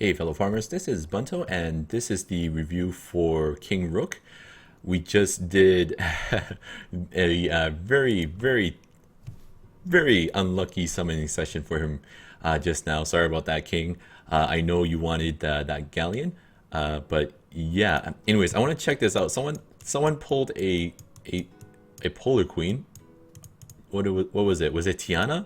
Hey fellow farmers, this is Bunto and this is the review for Kingrook. We just did a very unlucky summoning session for him just now. Sorry about that, King. I know you wanted that galleon, but yeah. Anyways, I want to check this out. Someone pulled a polar queen. What was it? Was it Tiana?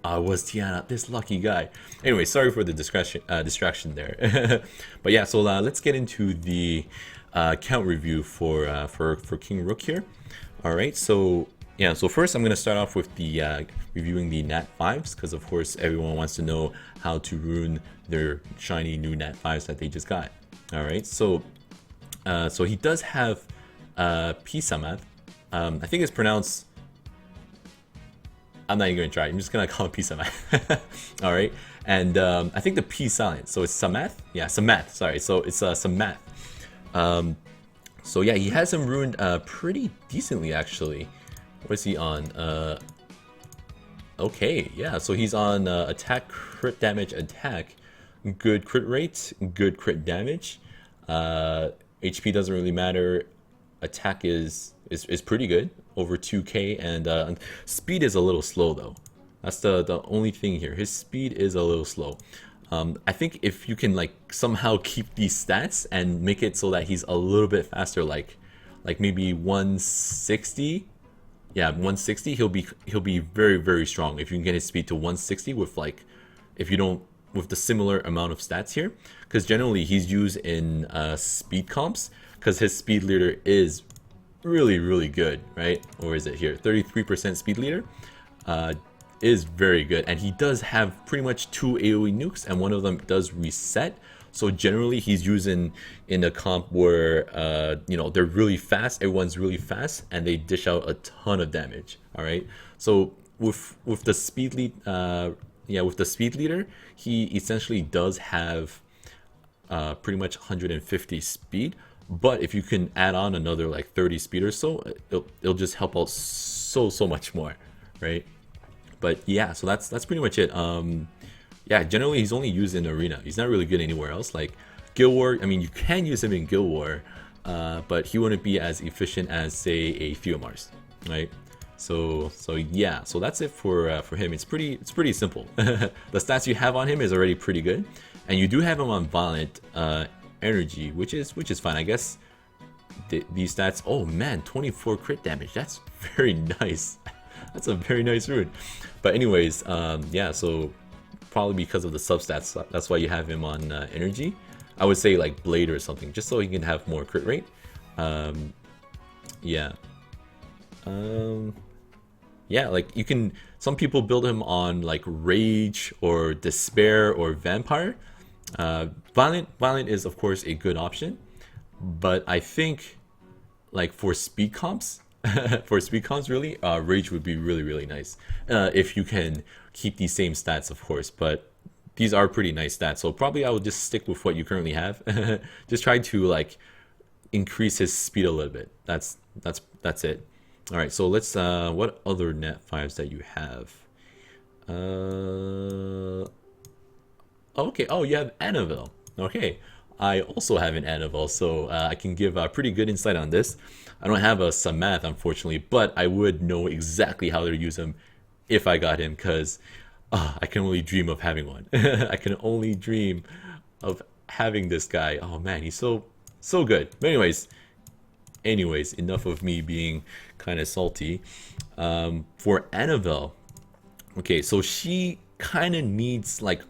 It was Tiana, this lucky guy. Anyway, sorry for the distraction there. But yeah, so let's get into the count review for King Rook here. All right, so yeah, so first I'm gonna start off with the reviewing the Nat 5s because of course everyone wants to know how to rune their shiny new Nat 5s that they just got. All right, so so he does have Pisamath. I think it's pronounced. I'm not even going to try. I'm just going to call it P-Samath. Alright. And I think the P silent. So it's Samath? Yeah, Samath. Sorry. So it's Samath. So yeah, he has him ruined pretty decently actually. What is he on? Okay, yeah. So he's on attack, crit damage, attack. Good crit rate, good crit damage. HP doesn't really matter. Attack is pretty good, over 2k, and speed is a little slow though. That's the only thing here. His speed is a little slow. I think if you can like somehow keep these stats and make it so that he's a little bit faster, like maybe 160, yeah, 160, he'll be very strong if you can get his speed to 160 with like with the similar amount of stats here, because generally he's used in speed comps because his speed leader is really good, right? Or is it here? 33% speed leader is very good, and he does have pretty much 2 AoE nukes, and one of them does reset. So generally he's using in a comp where you know, they're really fast, everyone's really fast, and they dish out a ton of damage. All right, so with the speed lead, with the speed leader, he essentially does have pretty much 150 speed. But if you can add on another like 30 speed or so, it'll just help out so much more, right? But yeah, so that's pretty much it. Yeah, generally he's only used in arena. He's not really good anywhere else. Like Guild War, I mean, you can use him in Guild War, but he wouldn't be as efficient as say a Theomars, right? So yeah, so that's it for him. It's pretty simple. The stats you have on him is already pretty good, and you do have him on Violent energy, which is fine, I guess. These stats, oh man, 24 crit damage, that's very nice. That's a very nice rune. But anyways, yeah, so probably because of the substats, that's why you have him on energy. I would say like blade or something, just so he can have more crit rate. Yeah, yeah, like you can, some people build him on like rage or despair or vampire. Violent is of course a good option, but I think like for speed comps, really, rage would be really nice if you can keep these same stats, of course. But these are pretty nice stats, so probably I would just stick with what you currently have. Just try to like increase his speed a little bit. That's it. All right, so let's what other Nat 5s that you have? Okay, oh, you have Anavel. Okay, I also have an Anavel, so I can give a pretty good insight on this. I don't have a Samath, unfortunately, but I would know exactly how to use him if I got him, because I can only dream of having one. I can only dream of having this guy. Oh man, he's so good. But anyways, enough of me being kind of salty. For Anavel, okay, so she kind of needs like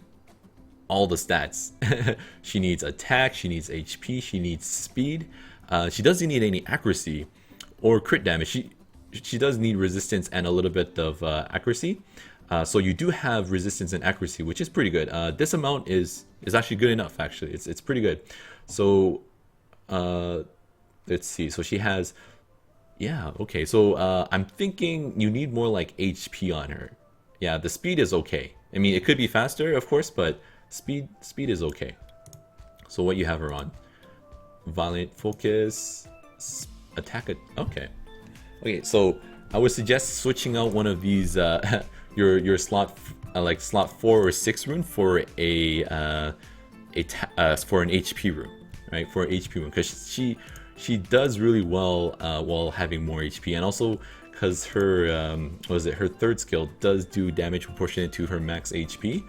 all the stats. She needs attack, she needs HP, she needs speed. She doesn't need any accuracy or crit damage. She does need resistance and a little bit of accuracy. So you do have resistance and accuracy, which is pretty good. This amount is actually good enough. Actually, it's pretty good. So let's see. So she has, yeah, okay. So I'm thinking you need more like HP on her. Yeah, the speed is okay. I mean, it could be faster, of course, but speed is okay. So what you have her on? Violent, focus, attack. Okay. So I would suggest switching out one of these your slot like slot 4 or 6 rune for a for an HP rune, right? For an HP rune, because she does really well while having more HP, and also because her what was it? Her third skill does do damage proportionate to her max HP,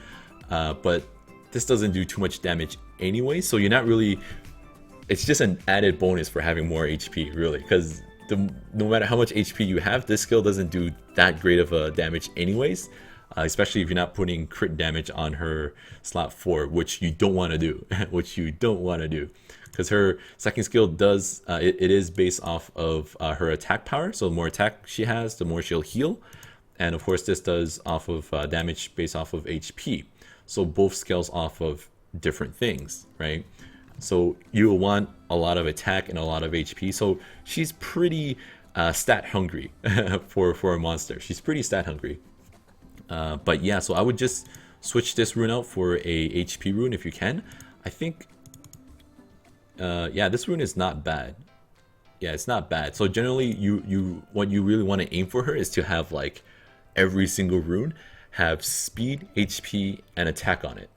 but this doesn't do too much damage anyway. So you're not really. It's just an added bonus for having more HP, really, because no matter how much HP you have, this skill doesn't do that great of a damage anyways. Especially if you're not putting crit damage on her slot 4, which you don't want to do, because her second skill does it is based off of her attack power. So the more attack she has, the more she'll heal, and of course this does off of damage based off of HP. So both scales off of different things, right? So you will want a lot of attack and a lot of HP. So she's pretty stat hungry for a monster. She's pretty stat hungry. But yeah, so I would just switch this rune out for a HP rune if you can. I think, yeah, this rune is not bad. Yeah, it's not bad. So generally, what you really want to aim for her is to have like every single rune have speed, HP, and attack on it.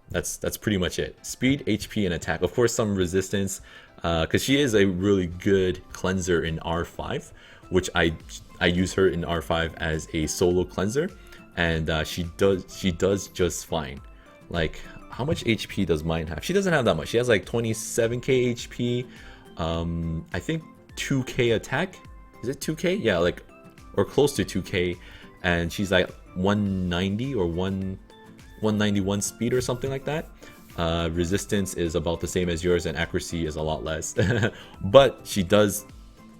That's pretty much it. Speed, HP, and attack. Of course, some resistance, because she is a really good cleanser in R5, which I use her in R5 as a solo cleanser. And she does just fine. Like, how much HP does mine have? She doesn't have that much. She has like 27k HP. I think 2k attack. Is it 2k? Yeah, like, or close to 2k. And she's like 190 or 191 speed or something like that. Resistance is about the same as yours, and accuracy is a lot less. But she does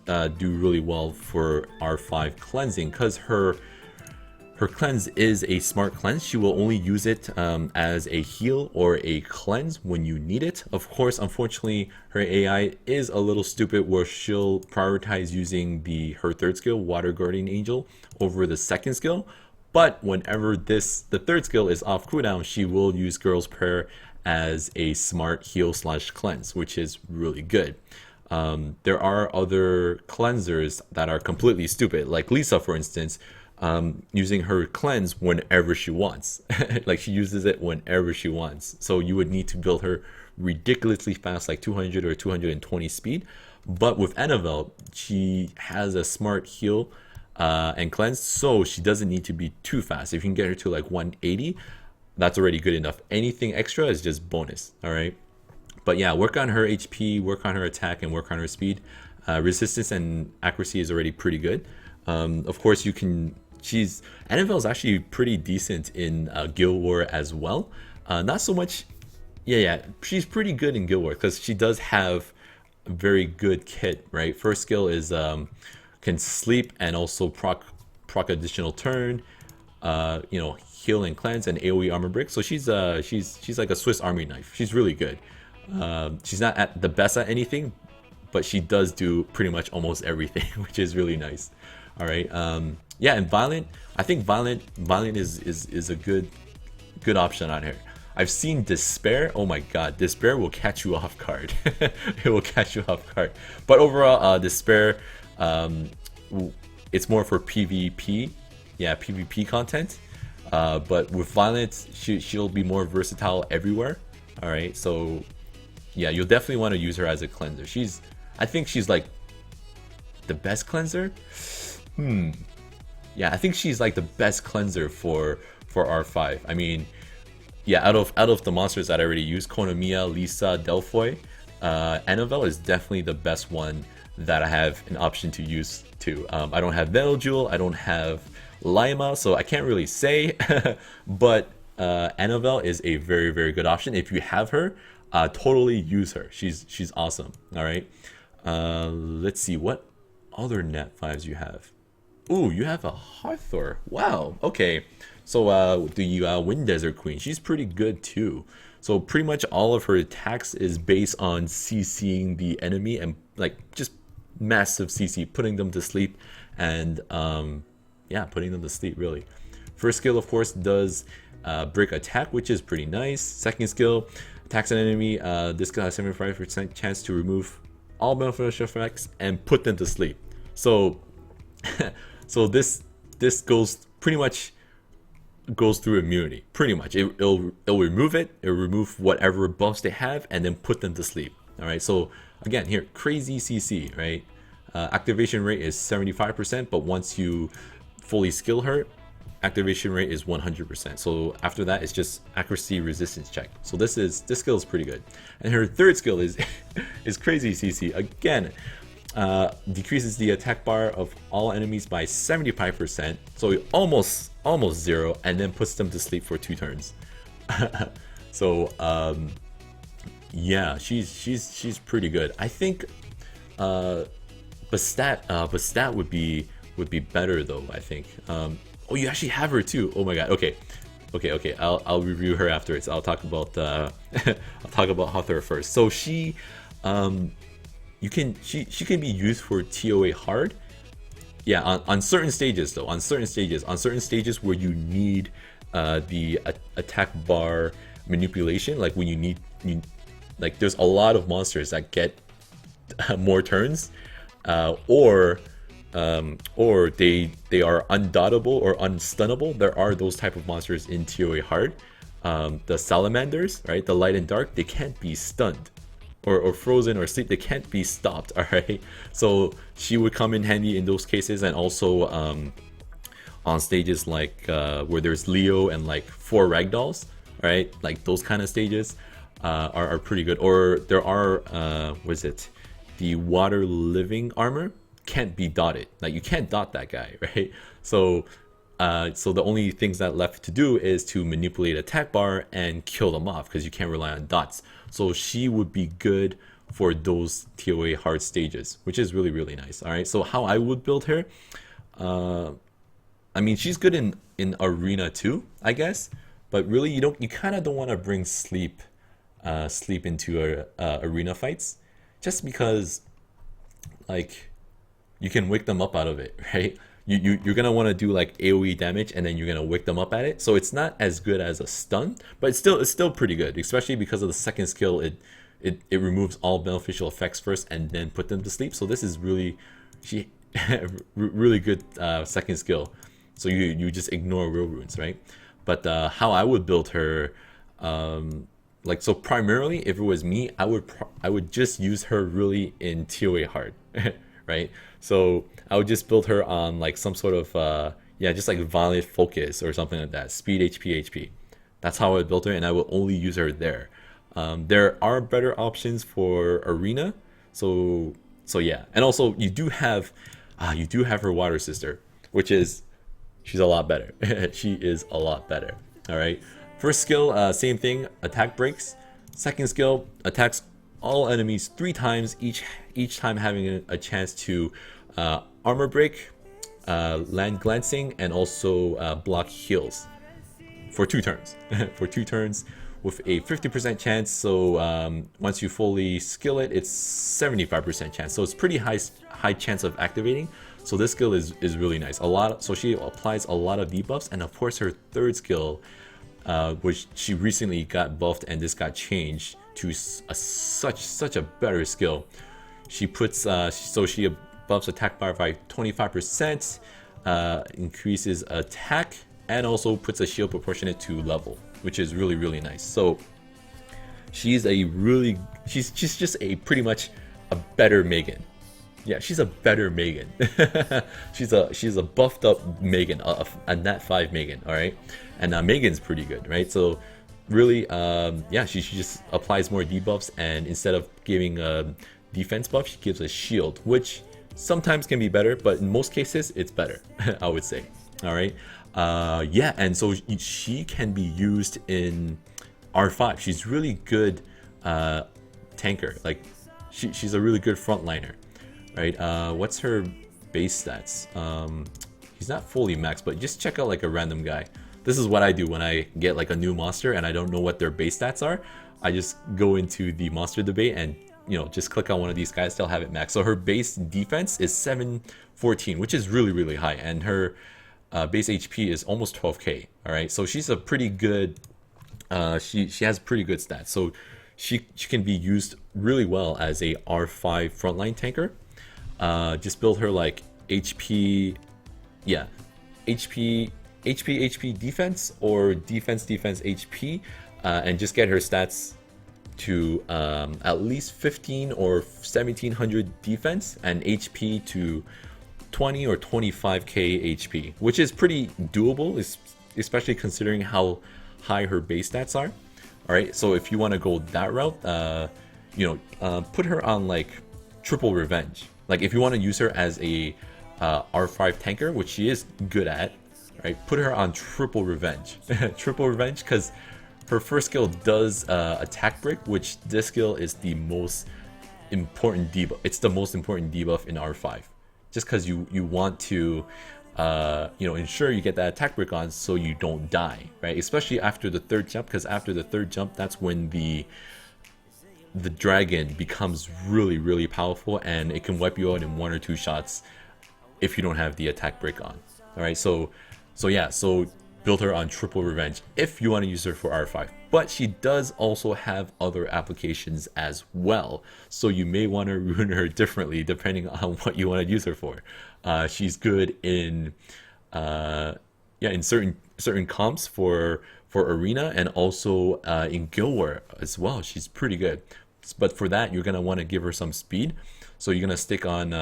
do really well for R5 cleansing, because her cleanse is a smart cleanse. She will only use it as a heal or a cleanse when you need it. Of course, unfortunately, her AI is a little stupid, where she'll prioritize using her third skill, Water Guardian Angel, over the second skill. But whenever the third skill is off cooldown, she will use Girl's Prayer as a smart heal / cleanse, which is really good. There are other cleansers that are completely stupid, like Lisa, for instance. Using her cleanse whenever she wants. Like, she uses it whenever she wants. So you would need to build her ridiculously fast, like 200 or 220 speed. But with Anavel, she has a smart heal and cleanse, so she doesn't need to be too fast. If you can get her to like 180, that's already good enough. Anything extra is just bonus, all right? But yeah, work on her HP, work on her attack, and work on her speed. Resistance and accuracy is already pretty good. Of course, you can... Anavel is actually pretty decent in Guild War as well. Not so much... Yeah, she's pretty good in Guild War, because she does have a very good kit, right? First skill is can sleep and also proc additional turn, you know, heal and cleanse, and AoE armor break. So she's like a Swiss Army knife. She's really good. She's not at the best at anything, but she does do pretty much almost everything, which is really nice. All right. Yeah, and Violent. I think Violent is a good option on here. I've seen Despair. Oh my god, Despair will catch you off guard. It will catch you off guard. But overall, Despair, it's more for PvP. Yeah, PvP content. But with Violent, she'll be more versatile everywhere. All right. So yeah, you'll definitely want to use her as a cleanser. I think she's like the best cleanser. Yeah, I think she's like the best cleanser for R5. I mean, yeah, out of the monsters that I already used, Konomiya, Lisa, Delphoy, Anavel is definitely the best one that I have an option to use too. I don't have Metal Jewel, I don't have Lima, so I can't really say, but Anavel is a very, very good option. If you have her, totally use her. She's awesome. All right. Let's see what other Nat 5s you have. Ooh, you have a Hathur. Wow. Okay. So the Wind Desert Queen, she's pretty good too. So pretty much all of her attacks is based on CCing the enemy and like just massive CC, putting them to sleep, and yeah, putting them to sleep really. First skill, of course, does break attack, which is pretty nice. Second skill, attacks an enemy. This skill has 75% chance to remove all beneficial effects and put them to sleep. So so this goes pretty much goes through immunity, pretty much. It'll remove it. It'll remove whatever buffs they have, and then put them to sleep. All right. So again, here, crazy CC, right? Activation rate is 75%, but once you fully skill her, activation rate is 100%. So after that, it's just accuracy resistance check. So this skill is pretty good. And her third skill is is crazy CC. Again, decreases the attack bar of all enemies by 75%. So almost zero, and then puts them to sleep for 2 turns. So yeah, she's pretty good. I think Bastat would be better though, I think. Oh, you actually have her too. Oh my god. Okay. I'll review her afterwards. I'll talk about Hathur first. So she she can be used for TOA hard. Yeah, on certain stages though. On certain stages where you need the attack bar manipulation, like when you like there's a lot of monsters that get more turns, or they are undottable or unstunnable. There are those type of monsters in TOA hard. The salamanders, right? The light and dark, they can't be stunned or frozen or sleep. They can't be stopped. All right. So she would come in handy in those cases, and also on stages like where there's Leo and like 4 ragdolls, right? Like those kind of stages are pretty good. Or there are what is it? The water living armor can't be dotted. Like you can't dot that guy, right? So so the only things that left to do is to manipulate attack bar and kill them off, because you can't rely on dots. So she would be good for those TOA hard stages, which is really, really nice. All right, so how I would build her, I mean, she's good in arena too, I guess, but really you kind of don't want to bring sleep into arena fights, just because like you can wake them up out of it, right? You're gonna want to do like AoE damage, and then you're gonna wake them up at it. So it's not as good as a stun, but it's still pretty good, especially because of the second skill. It removes all beneficial effects first, and then put them to sleep. So this is really really good second skill. So you just ignore real runes, right? But how I would build her, like, so primarily if it was me, I would just use her really in TOA hard, right? So I would just build her on like some sort of just like violent focus or something like that, speed HP. That's how I would build her, and I will only use her there. There are better options for arena, so yeah. And also you do have her water sister, which is, she's a lot better. She is a lot better. All right, first skill, same thing, attack breaks. Second skill, attacks all enemies 3 times, each time having a chance to armor break, land glancing, and also block heals for 2 turns. For 2 turns with a 50% chance. So once you fully skill it, it's 75% chance. So it's pretty high chance of activating. So this skill is really nice. So she applies a lot of debuffs, and of course her third skill, which she recently got buffed, and this got changed to such a better skill. She puts so she buffs attack bar by 25%, increases attack, and also puts a shield proportionate to level, which is really, really nice. So she's just a pretty much a better Megan. Yeah, she's a better Megan. she's a buffed up Megan, a Nat 5 Megan. All right, and Megan's pretty good, right? So really, she just applies more debuffs, and instead of giving a defense buff, she gives a shield, which sometimes can be better, but in most cases it's better. I would say. All right, and so she can be used in R5. She's really good tanker. Like she's a really good frontliner. Right, what's her base stats? He's not fully maxed, but just check out like a random guy. This is what I do when I get like a new monster and I don't know what their base stats are. I just go into the monster debate and just click on one of these guys. They'll have it maxed. So her base defense is 714, which is really, really high, and her base HP is almost 12k. All right, so she's a pretty good. She has pretty good stats. So she can be used really well as a R5 frontline tanker. Just build her like HP HP defense or defense HP, and just get her stats to at least 15 or 1700 defense and HP to 20 or 25k HP, which is pretty doable, especially considering how high her base stats are. All right, so if you want to go that route, put her on like triple revenge. Like if you want to use her as a R5 tanker, which she is good at, right? Put her on triple revenge. Triple revenge, because her first skill does attack break, which this skill is the most important debuff. It's the most important debuff in R5, just because you want to ensure you get that attack break on so you don't die, right? Especially after the third jump, because after the third jump, that's when the dragon becomes really, really powerful, and it can wipe you out in 1 or 2 shots if you don't have the attack break on. All right, so build her on triple revenge if you want to use her for R5, but she does also have other applications as well, so you may want to rune her differently depending on what you want to use her for. She's good in in certain comps for arena, and also in guild war as well. She's pretty good, but for that you're gonna want to give her some speed, so you're gonna stick on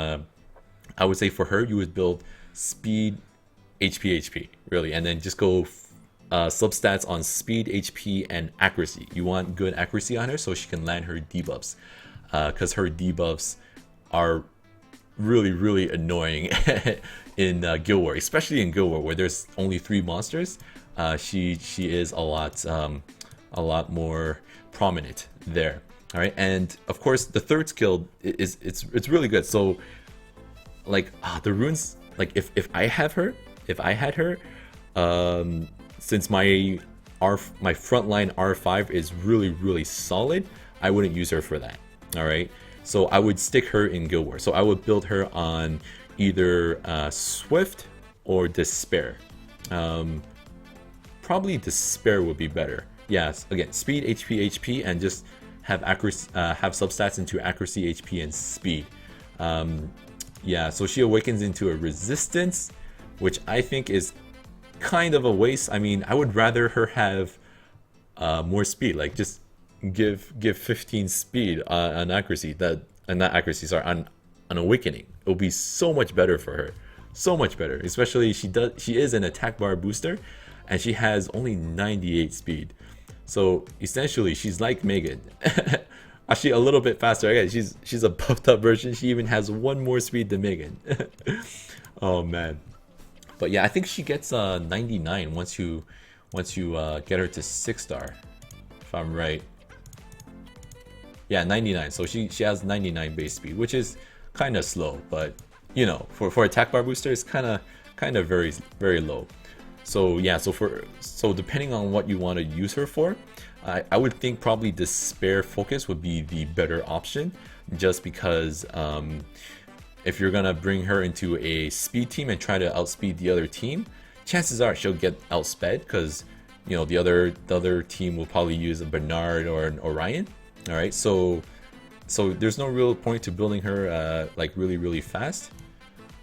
I would say for her you would build speed HP really, and then just go substats on speed, HP, and accuracy. You want good accuracy on her so she can land her debuffs, because her debuffs are really, really annoying in guild war, especially in guild war where there's only 3 monsters. She is a lot more prominent there. All right, and of course the third skill it's really good. So like the runes, like if I had her, since my frontline R5 is really, really solid, I wouldn't use her for that. All right, so I would stick her in guild war. So I would build her on either Swift or Despair. Probably Despair would be better. Yes, again, speed, HP, and just have accuracy, have substats into accuracy, HP, and speed. So she awakens into a resistance, which I think is kind of a waste. I mean, I would rather her have more speed, like just give 15 speed on accuracy, on awakening. It will be so much better for her, so much better. Especially she is an attack bar booster, and she has only 98 speed. So essentially, she's like Megan. Actually, a little bit faster. Again, she's a buffed up version. She even has 1 more speed than Megan. Oh man. But yeah, I think she gets 99 once you get her to 6-star, if I'm right. Yeah, 99. So she has 99 base speed, which is kind of slow, but you know, for attack bar booster, it's kind of very, very low. So yeah, so depending on what you want to use her for, I would think probably Despair Focus would be the better option, just because if you're gonna bring her into a speed team and try to outspeed the other team, chances are she'll get outsped, because you know the other team will probably use a Bernard or an Orion. All right, so there's no real point to building her like really, really fast.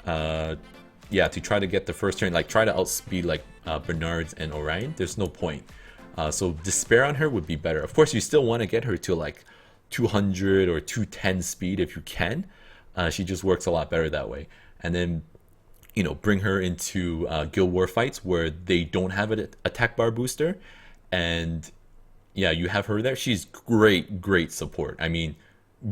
To try to get the first turn, like try to outspeed like Bernards and Orion, there's no point. So Despair on her would be better. Of course, you still want to get her to like 200 or 210 speed if you can. She just works a lot better that way. And then, you know, bring her into guild war fights where they don't have an attack bar booster, and yeah, you have her there. She's great support. I mean,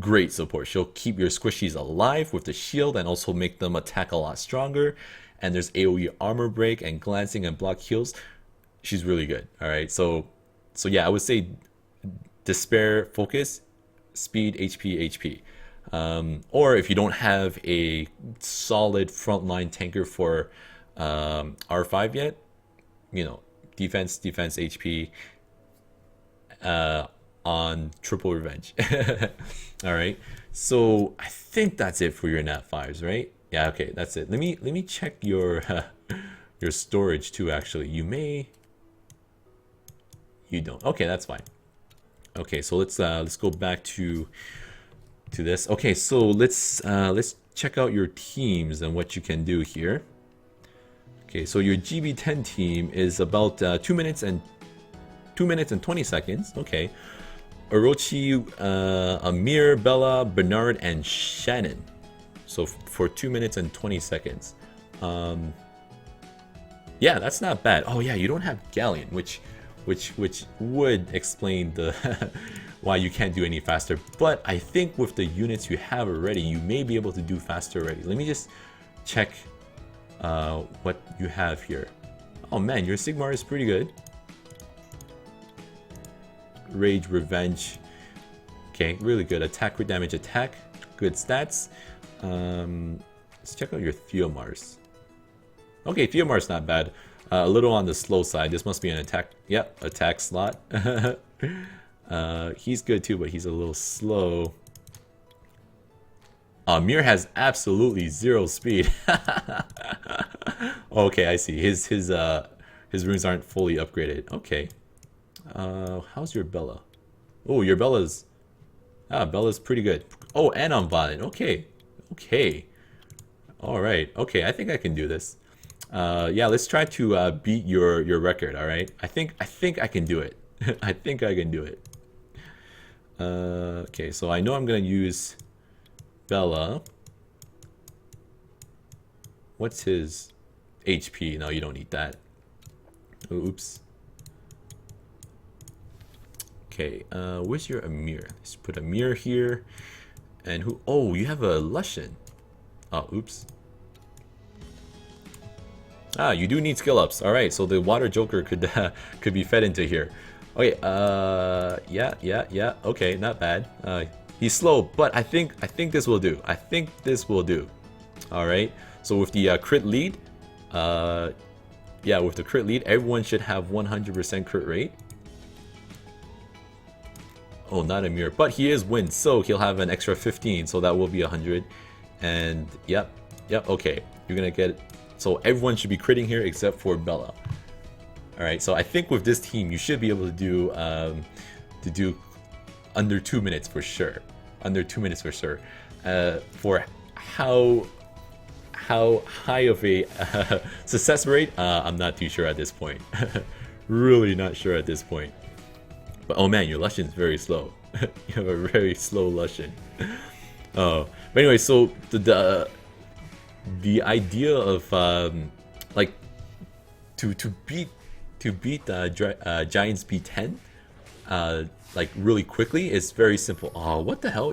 great support. She'll keep your squishies alive with the shield and also make them attack a lot stronger. And there's AoE armor break and glancing and block heals. She's really good. All right, so yeah, I would say Despair Focus, speed, HP. Or if you don't have a solid frontline tanker for R5 yet, you know, defense, HP on triple revenge. All right, so I think that's it for your nat 5s, right? Yeah, okay, that's it. Let me check your your storage too. Actually, you don't. Okay, that's fine. Okay, so let's go back to this. Okay, so let's check out your teams and what you can do here. Okay, so your GB10 team is about 2 minutes and 20 seconds. Okay. Orochi, Amir, Bella, Bernard, and Shannon. So for 2 minutes and 20 seconds. Yeah, that's not bad. Oh yeah, you don't have Galleon, which would explain the why you can't do any faster. But I think with the units you have already, you may be able to do faster already. Let me just check what you have here. Oh man, your Sigmar is pretty good. Rage, Revenge. Okay, really good. Attack, crit damage, attack. Good stats. Let's check out your Theomars. Okay, Theomar's not bad. A little on the slow side. This must be an attack. Yep, attack slot. He's good too, but he's a little slow. Mir has absolutely 0 speed. Okay, I see. His runes aren't fully upgraded. Okay. How's your Bella? Oh, your Bella's... Bella's pretty good. Oh, and I'm violent. Okay. Okay. Alright. Okay, I think I can do this. Yeah, let's try to beat your record, alright? I think I can do it. I think I can do it. Okay, so I know I'm gonna use Bella. What's his HP? No, you don't need that. Oops. Okay, where's your Amir? Let's put Amir here. And who? Oh, you have a Lushan. Oh, oops. You do need skill ups. All right, so the Water Joker could be fed into here. Okay, yeah. Okay, not bad. He's slow, but I think this will do. I think this will do. All right. So with the crit lead, yeah, with the crit lead, everyone should have 100% crit rate. Oh, not a mirror, but he is wind, so he'll have an extra 15, so that will be 100. And yep, okay, you're gonna get. So everyone should be critting here except for Bella. All right, so I think with this team, you should be able to do under 2 minutes for sure. Under 2 minutes for sure. For how high of a success rate, I'm not too sure at this point. Really not sure at this point. But oh man, your Lushan is very slow. You have a very slow Lushan. But anyway, so the idea of like to beat Giants B10 like really quickly is very simple. Oh, what the hell?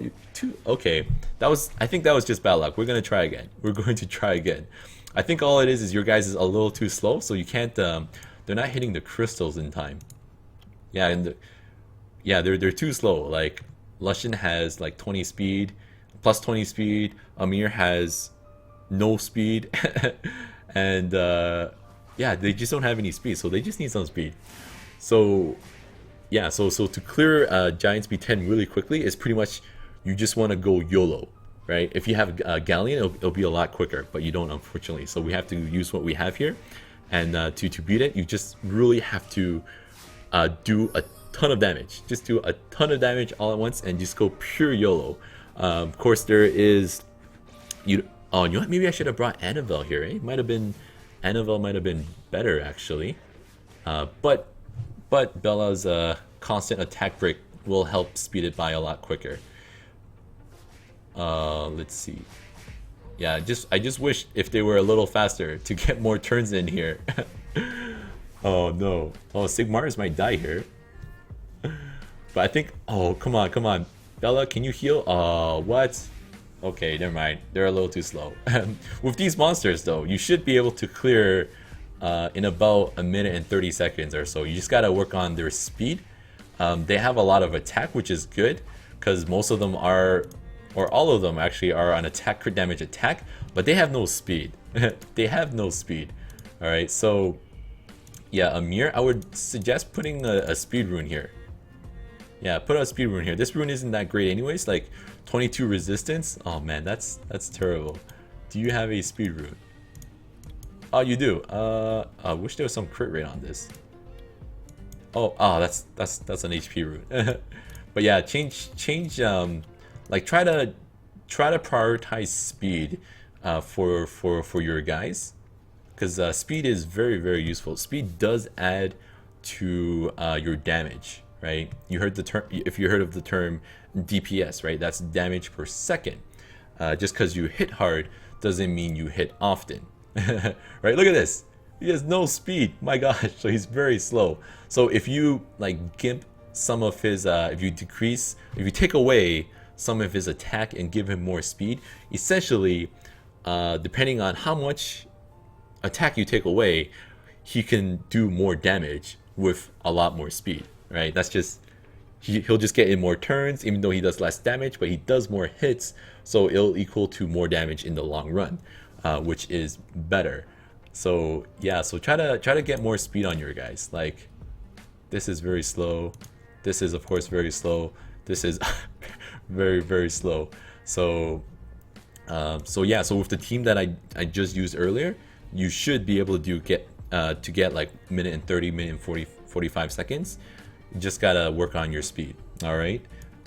Okay, I think that was just bad luck. We're gonna try again. We're going to try again. I think all it is your guys is a little too slow, so you can't. They're not hitting the crystals in time. Yeah, and they're too slow. Like Lushan has like 20 speed, plus 20 speed. Amir has no speed, and yeah, they just don't have any speed, so they just need some speed. So yeah, so to clear Giants B10 really quickly is pretty much you just want to go YOLO, right? If you have Galleon, it'll be a lot quicker, but you don't, unfortunately. So we have to use what we have here, and to beat it, you just really have to do a ton of damage. Just do a ton of damage all at once, and just go pure YOLO. Of course, there is Oh, you know what? Maybe I should have brought Anavel here, eh? Anavel might have been better, actually. But Bella's constant attack break will help speed it by a lot quicker. Let's see. Yeah, I just wish if they were a little faster to get more turns in here. Oh no. Oh, Sigmars might die here. But I think... Oh, come on. Bella, can you heal? Oh, what? Okay, never mind. They're a little too slow. With these monsters, though, you should be able to clear in about 1 minute and 30 seconds or so. You just gotta work on their speed. They have a lot of attack, which is good, because most of them are, or all of them actually, are on attack, crit damage, attack, but they have no speed. They have no speed. Alright, so yeah, Amir, I would suggest putting a speed rune here. Yeah, put a speed rune here. This rune isn't that great anyways, like 22 resistance. Oh man, that's terrible. Do you have a speed rune? Oh, you do. I wish there was some crit rate on this. Oh, that's an HP rune. But yeah, change like try to prioritize speed for your guys. because speed is very, very useful. Speed does add to your damage, right? You heard the term, if you heard of the term DPS, right? That's damage per second. Just because you hit hard doesn't mean you hit often, right? Look at this. He has no speed. My gosh, so he's very slow. So if you like gimp some of his, if you take away some of his attack and give him more speed, essentially, depending on how much attack you take away, he can do more damage with a lot more speed, right? That's just, he'll just get in more turns, even though he does less damage, but he does more hits, so it'll equal to more damage in the long run, which is better. So yeah, so try to get more speed on your guys. Like, this is very slow. This is of course very slow. This is very, very slow. So so yeah, so with the team that I just used earlier, you should be able to get like minute and 30, minute and 45 seconds. You just gotta work on your speed. All right,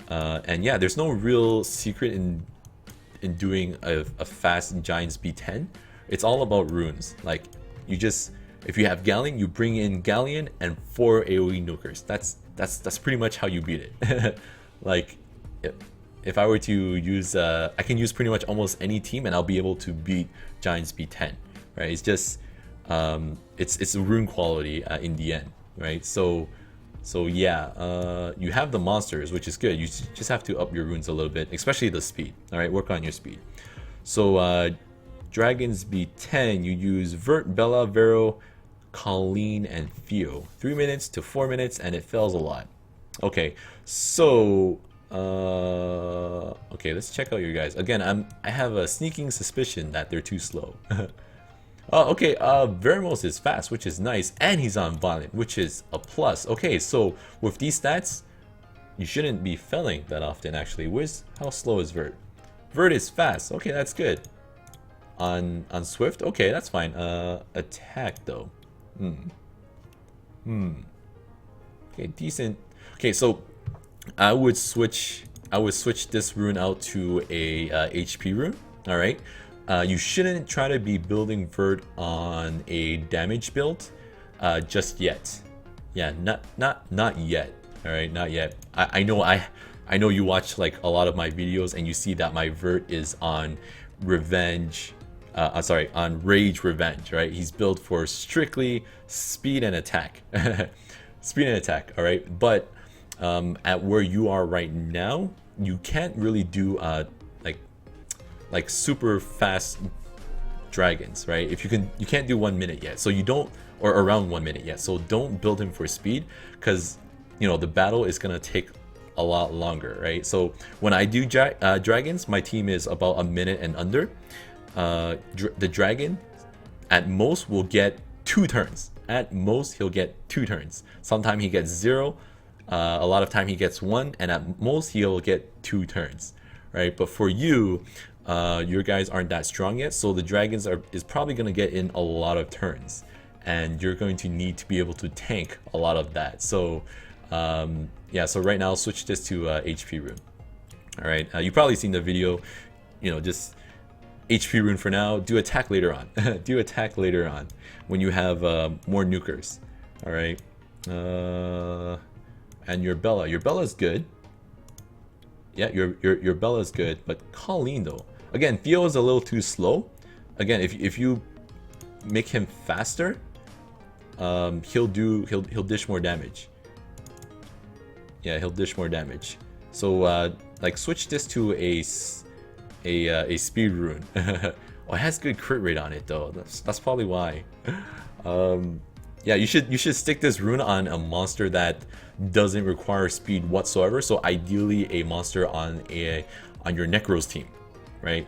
and yeah, there's no real secret in doing a fast Giants B10. It's all about runes. Like, you just, if you have Galleon, you bring in Galleon and 4 AoE nukers. That's pretty much how you beat it. Like, if I were to use, I can use pretty much almost any team and I'll be able to beat Giants B10. Right? It's just, it's a rune quality in the end, right? So yeah, you have the monsters, which is good. You just have to up your runes a little bit, especially the speed. All right, work on your speed. So Dragons B10, you use Vert, Bella, Vero, Colleen, and Theo. 3 minutes to 4 minutes, and it fails a lot. Okay, so okay, let's check out your guys. Again, I have a sneaking suspicion that they're too slow. Oh, okay, Vermos is fast, which is nice, and he's on Violent, which is a plus. Okay, so with these stats, you shouldn't be failing that often, actually. How slow is Vert? Vert is fast. Okay, that's good. On Swift? Okay, that's fine. Attack, though. Okay, decent. Okay, so I would switch this rune out to a HP rune. All right. You shouldn't try to be building Vert on a damage build just yet. Yeah, not yet. All right, not yet. I know you watch like a lot of my videos and you see that my Vert is on revenge. Sorry, on Rage Revenge, right? He's built for strictly speed and attack. Speed and attack, all right? But at where you are right now, you can't really do like super fast dragons, right? You can't do 1 minute yet, so you don't, or around 1 minute yet, so don't build him for speed, because you know the battle is gonna take a lot longer, right? So when I do dragons, my team is about 1 minute and under. The dragon at most will get 2 turns. At most he'll get 2 turns. Sometimes he gets 0, a lot of time he gets 1, and at most he'll get 2 turns, right? But for you, your guys aren't that strong yet, so the dragons is probably going to get in a lot of turns, and you're going to need to be able to tank a lot of that. So yeah, so right now I'll switch this to HP rune. All right, you probably seen the video, you know, just HP rune for now. Do attack later on. Do attack later on when you have more nukers. All right, and your Bella's good. Yeah, your Bella's good, but Colleen though. Again, Theo is a little too slow. Again, if you make him faster, he'll dish more damage. Yeah, he'll dish more damage. So like switch this to a speed rune. Oh, it has good crit rate on it though. That's probably why. Yeah, you should stick this rune on a monster that doesn't require speed whatsoever. So ideally a monster on your Necros team, right?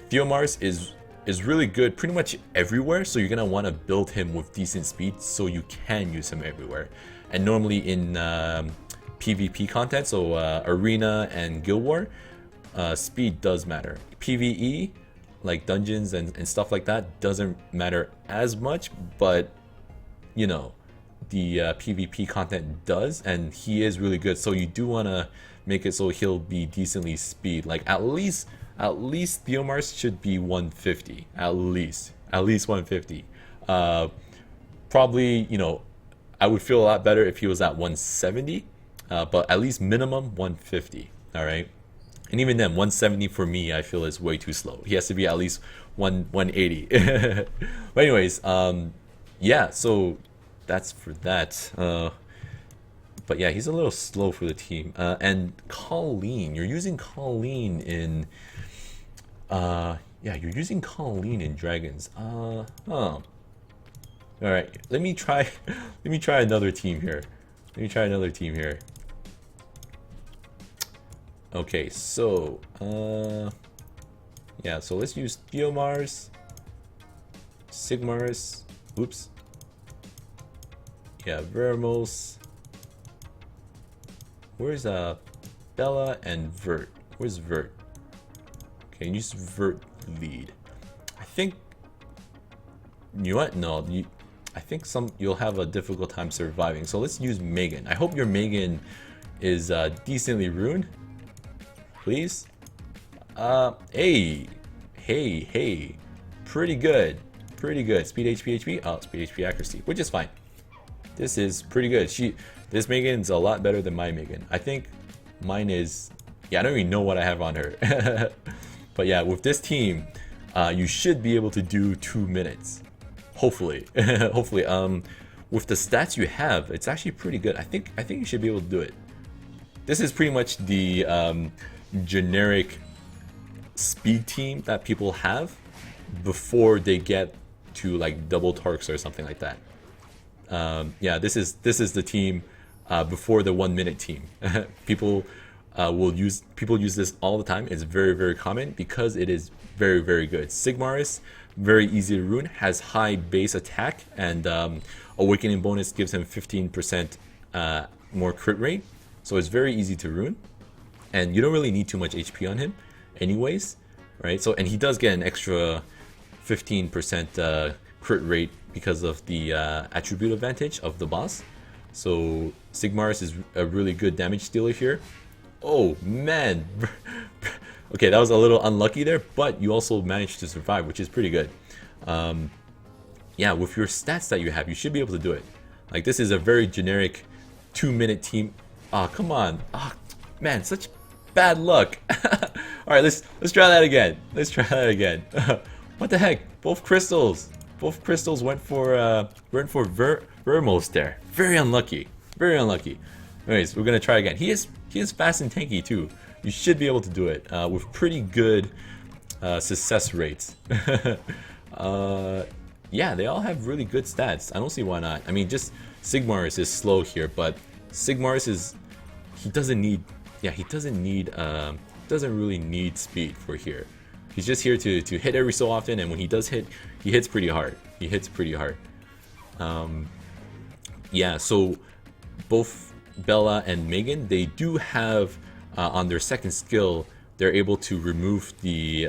Theomars is really good pretty much everywhere, so you're gonna want to build him with decent speed so you can use him everywhere. And normally in PvP content, so Arena and Guild War, speed does matter. PvE, like dungeons and stuff like that, doesn't matter as much, but you know, the PvP content does, and he is really good, so you do want to make it so he'll be decently speed. Like at least Theomars should be 150 at least. At least 150. Probably, you know, I would feel a lot better if he was at 170, but at least minimum 150. All right. And even then, 170 for me, I feel is way too slow. He has to be at least 180. But anyways, yeah. So that's for that. But yeah, he's a little slow for the team. And Colleen, you're using Colleen in. Yeah, you're using Colleen in Dragons. All right, let me try. Let me try another team here. Let me try another team here. Okay, so yeah, so let's use Theomars, Sigmaris. Oops. Yeah, Vermos. Where's Bella and Vert? Where's Vert? Okay, use Vert lead. I think. You know what? No, I think you'll have a difficult time surviving. So let's use Megan. I hope your Megan is decently ruined. Please. Hey, pretty good, pretty good. Speed HP HP. Oh, speed HP accuracy, which is fine. This is pretty good. This Megan's a lot better than my Megan. I think mine is. Yeah, I don't even know what I have on her. But yeah, with this team, you should be able to do 2 minutes. Hopefully, hopefully. With the stats you have, it's actually pretty good. I think you should be able to do it. This is pretty much the generic speed team that people have before they get to like double Tarks or something like that. Yeah, this is the team before the 1 minute team. People use this all the time. It's very, very common because it is very, very good. Sigmaris, very easy to rune, has high base attack, and awakening bonus gives him 15% more crit rate. So it's very easy to rune, and you don't really need too much HP on him anyways, right? So, and he does get an extra 15% crit rate because of the attribute advantage of the boss. So Sigmaris is a really good damage dealer here. Oh man. Okay, that was a little unlucky there, but you also managed to survive, which is pretty good. Yeah, with your stats that you have, you should be able to do it. Like, this is a very generic 2 minute team. Ah, oh, come on. Ah, oh, man, such bad luck. All right, let's try that again. Let's try that again. What the heck? Both crystals went for Vermos there. Very unlucky. Very unlucky. Anyways, we're gonna try again. He is fast and tanky too. You should be able to do it with pretty good success rates. Yeah, they all have really good stats. I don't see why not. I mean, just Sigmaris is slow here, but Sigmaris doesn't really need speed for here. He's just here to hit every so often, and when he does hit, he hits pretty hard. He hits pretty hard. Yeah, so both Bella and Megan, they do have on their second skill, they're able to remove the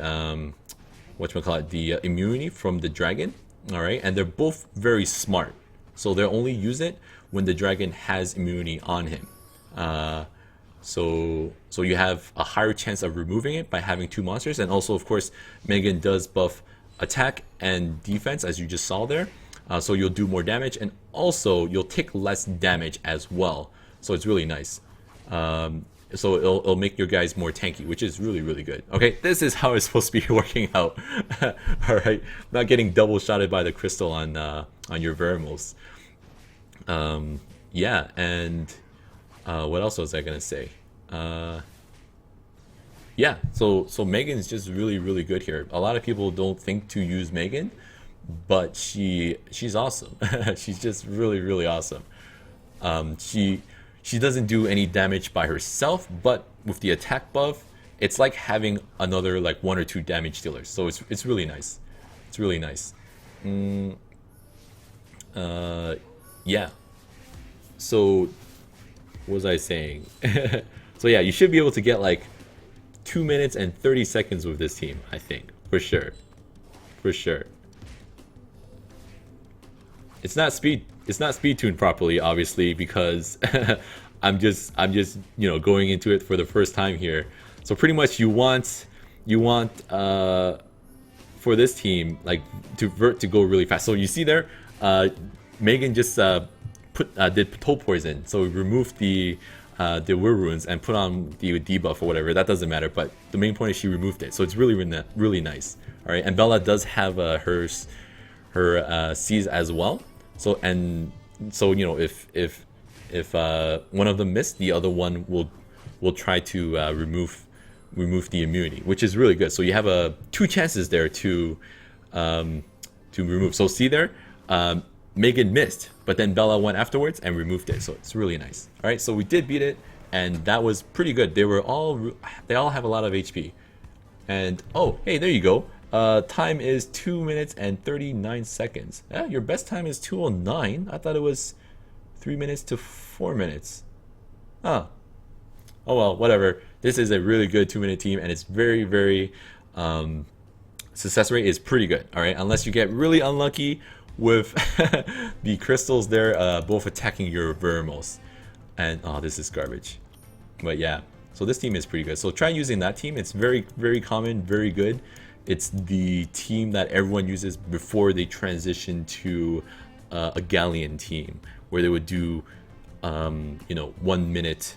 the immunity from the dragon. All right, and they're both very smart, so they'll only use it when the dragon has immunity on him. So you have a higher chance of removing it by having 2 monsters, and also of course Megan does buff attack and defense, as you just saw there. So you'll do more damage, and also you'll take less damage as well. So it's really nice. So it'll make your guys more tanky, which is really, really good. Okay, this is how it's supposed to be working out. All right, not getting double shotted by the crystal on your Vermos. Yeah, and what else was I gonna say? Yeah, so Megan is just really, really good here. A lot of people don't think to use Megan, but she's awesome. She's just really, really awesome. She doesn't do any damage by herself, but with the attack buff, it's like having another like 1 or 2 damage dealers. So it's really nice. It's really nice. Yeah. So what was I saying? So yeah, you should be able to get like 2 minutes and 30 seconds with this team, I think, for sure. For sure. It's not speed tuned properly, obviously, because I'm just going into it for the first time here. So pretty much you want for this team, like to Vert to go really fast. So you see there, Megan just did toe poison, so we removed the Were Runes and put on the debuff or whatever. That doesn't matter, but the main point is she removed it, so it's really nice. All right, and Bella does have her C's as well. So you know, if one of them missed, the other one will try to remove the immunity, which is really good. So you have two chances there to remove. So see there, Megan missed, but then Bella went afterwards and removed it. So it's really nice. All right, so we did beat it, and that was pretty good. They all have a lot of HP, and oh hey, there you go. Time is 2 minutes and 39 seconds. Yeah, your best time is 2:09. I thought it was 3 minutes to 4 minutes. Huh. Oh well, whatever. This is a really good 2-minute team, and it's very success rate is pretty good. All right, unless you get really unlucky with the crystals there, both attacking your Vermos, and oh, this is garbage. But yeah, so this team is pretty good. So try using that team. It's very common, very good. It's the team that everyone uses before they transition to a Galleon team, where they would do you know, 1 minute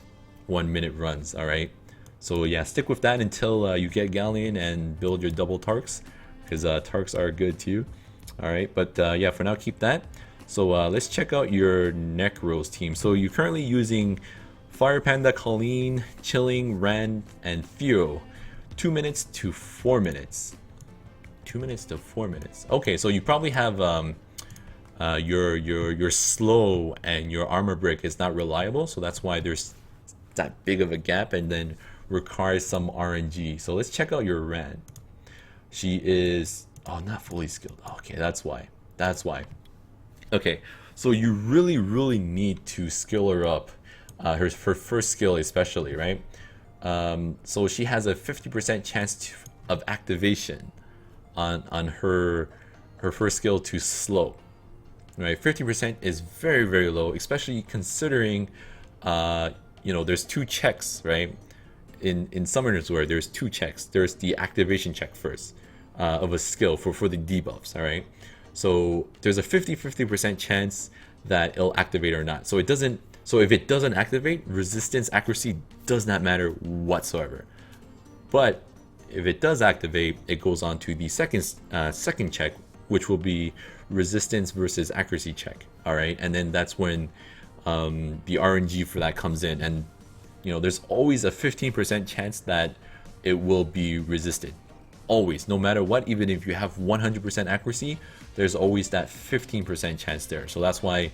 runs. All right, so yeah, stick with that until you get Galleon and build your double Tarks, because Tarks are good too. All right, but yeah, for now keep that. So let's check out your Necros team. So you're currently using Fire Panda, Colleen, Chilling, Rand, and Theo. 2 minutes to 4 minutes. 2 minutes to 4 minutes. Okay, so you probably have your slow and your armor break is not reliable, so that's why there's that big of a gap, and then requires some RNG. So let's check out your Rand. She is not fully skilled. Okay, that's why. Okay, so you really need to skill her up. Her first skill especially, right? So she has a 50% chance of activation on her first skill to slow. Right, 50% is very low, especially considering you know, there's 2 checks, right? In Summoner's War, there's 2 checks. There's the activation check first of a skill for the debuffs. All right, so there's a 50% chance that it'll activate or not. So it doesn't. So if it doesn't activate, resistance accuracy does not matter whatsoever. But if it does activate, it goes on to the second check, which will be resistance versus accuracy check. All right, and then that's when the RNG for that comes in, and you know, there's always a 15% chance that it will be resisted. Always, no matter what, even if you have 100% accuracy, there's always that 15% chance there. So that's why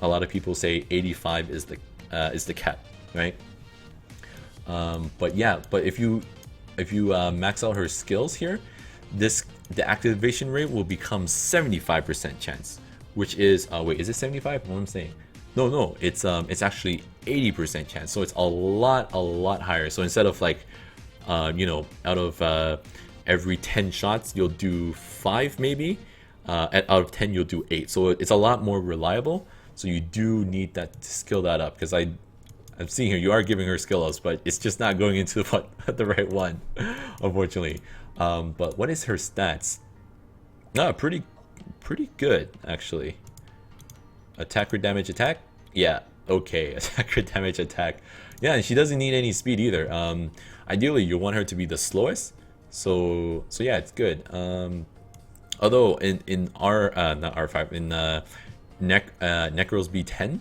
a lot of people say 85 is the cap, right? But yeah, but if you max out her skills here, the activation rate will become 75% chance, which is wait, is it 75? What I'm saying? No, it's actually 80% chance. So it's a lot higher. So instead of like you know, out of every 10 shots you'll do 5 maybe, out of 10 you'll do 8. So it's a lot more reliable. So you do need that to skill that up, because I'm seeing here you are giving her skill ups, but it's just not going into the right one, unfortunately. But what is her stats? Pretty good actually. Attack, crit damage, attack. Yeah, okay. Attack, crit damage, attack. Yeah, and she doesn't need any speed either. Ideally, you want her to be the slowest. So yeah, it's good. Although in R not R5, in Necropolis B10,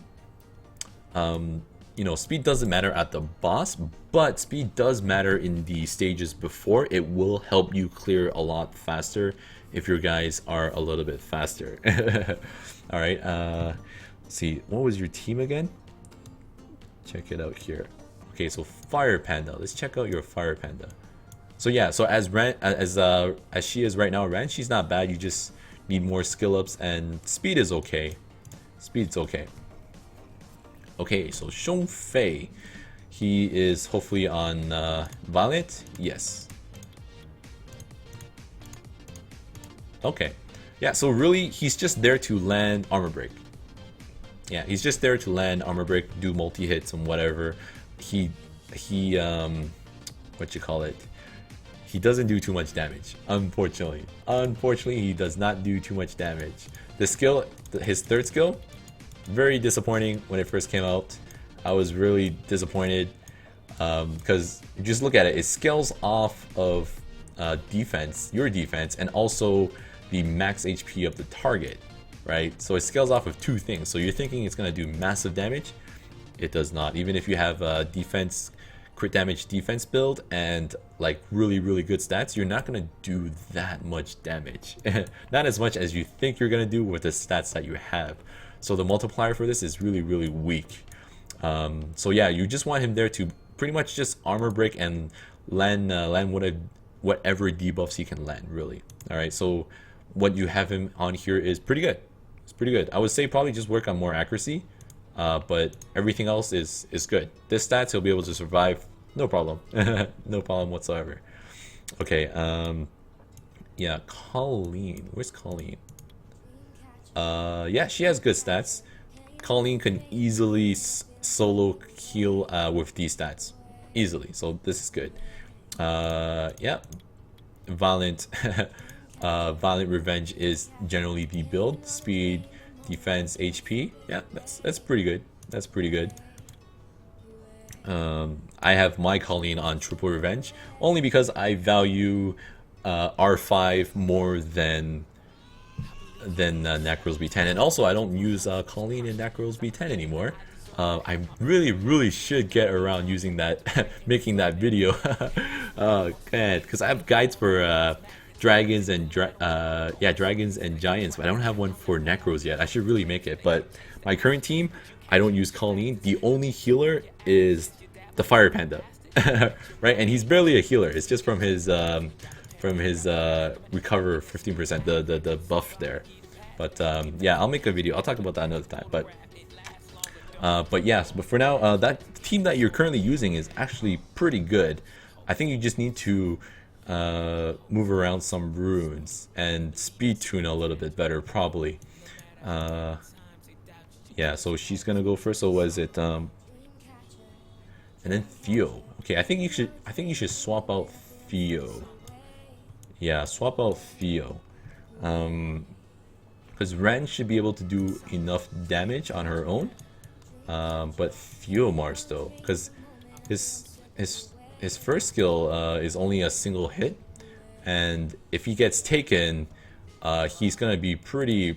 you know, speed doesn't matter at the boss, but speed does matter in the stages before. It will help you clear a lot faster if your guys are a little bit faster. All right, let's see, what was your team again? Check it out here. Okay, so Fire Panda. Let's check out your Fire Panda. So yeah, so as she is right now, Ran, she's not bad. You just need more skill ups, and speed is okay. Speed's okay. Okay, so Xiong Fei, he is hopefully on Valiant. Yes. Okay. Yeah, so really he's just there to land armor break. Yeah, he's just there to land armor break, do multi hits and whatever. He what you call it? he doesn't do too much damage, unfortunately. Unfortunately, he does not do too much damage. The skill, his third skill, very disappointing when it first came out. I was really disappointed because you just look at it, it scales off of defense, your defense, and also the max HP of the target, right? So it scales off of two things. So you're thinking it's going to do massive damage. It does not. Even if you have a defense, crit damage defense build and like really good stats, you're not going to do that much damage. Not as much as you think you're going to do with the stats that you have. So the multiplier for this is really weak. So yeah, you just want him there to pretty much just armor break and land whatever debuffs he can land, really. All right, so what you have him on here is pretty good. It's pretty good. I would say probably just work on more accuracy, but everything else is good. This stats, he'll be able to survive, no problem. No problem whatsoever. Okay, yeah, Colleen. Where's Colleen? Yeah, she has good stats. Colleen can easily solo heal with these stats. Easily, so this is good. Yeah, Violent Violent Revenge is generally the build. Speed, defense, HP. Yeah, that's pretty good. That's pretty good. I have my Colleen on Triple Revenge only because I value R5 more than Necropolis B10, and also I don't use Colleen in Necropolis B10 anymore. I really should get around using that, making that video. Because I have guides for dragons and dragons and giants, but I don't have one for Necros yet. I should really make it. But my current team, I don't use Colleen. The only healer is the Fire Panda, right? And he's barely a healer. It's just from his recover 15%, the buff there. But yeah, I'll make a video. I'll talk about that another time. But yes, but for now, that team that you're currently using is actually pretty good. I think you just need to move around some runes and speed tune a little bit better, probably. Yeah, so she's gonna go first. So was it and then Theo? Okay, I think you should swap out Theo. Yeah, swap out Theo. Because Ren should be able to do enough damage on her own. But Theomars though, because his first skill is only a single hit, and if he gets taken, he's gonna be pretty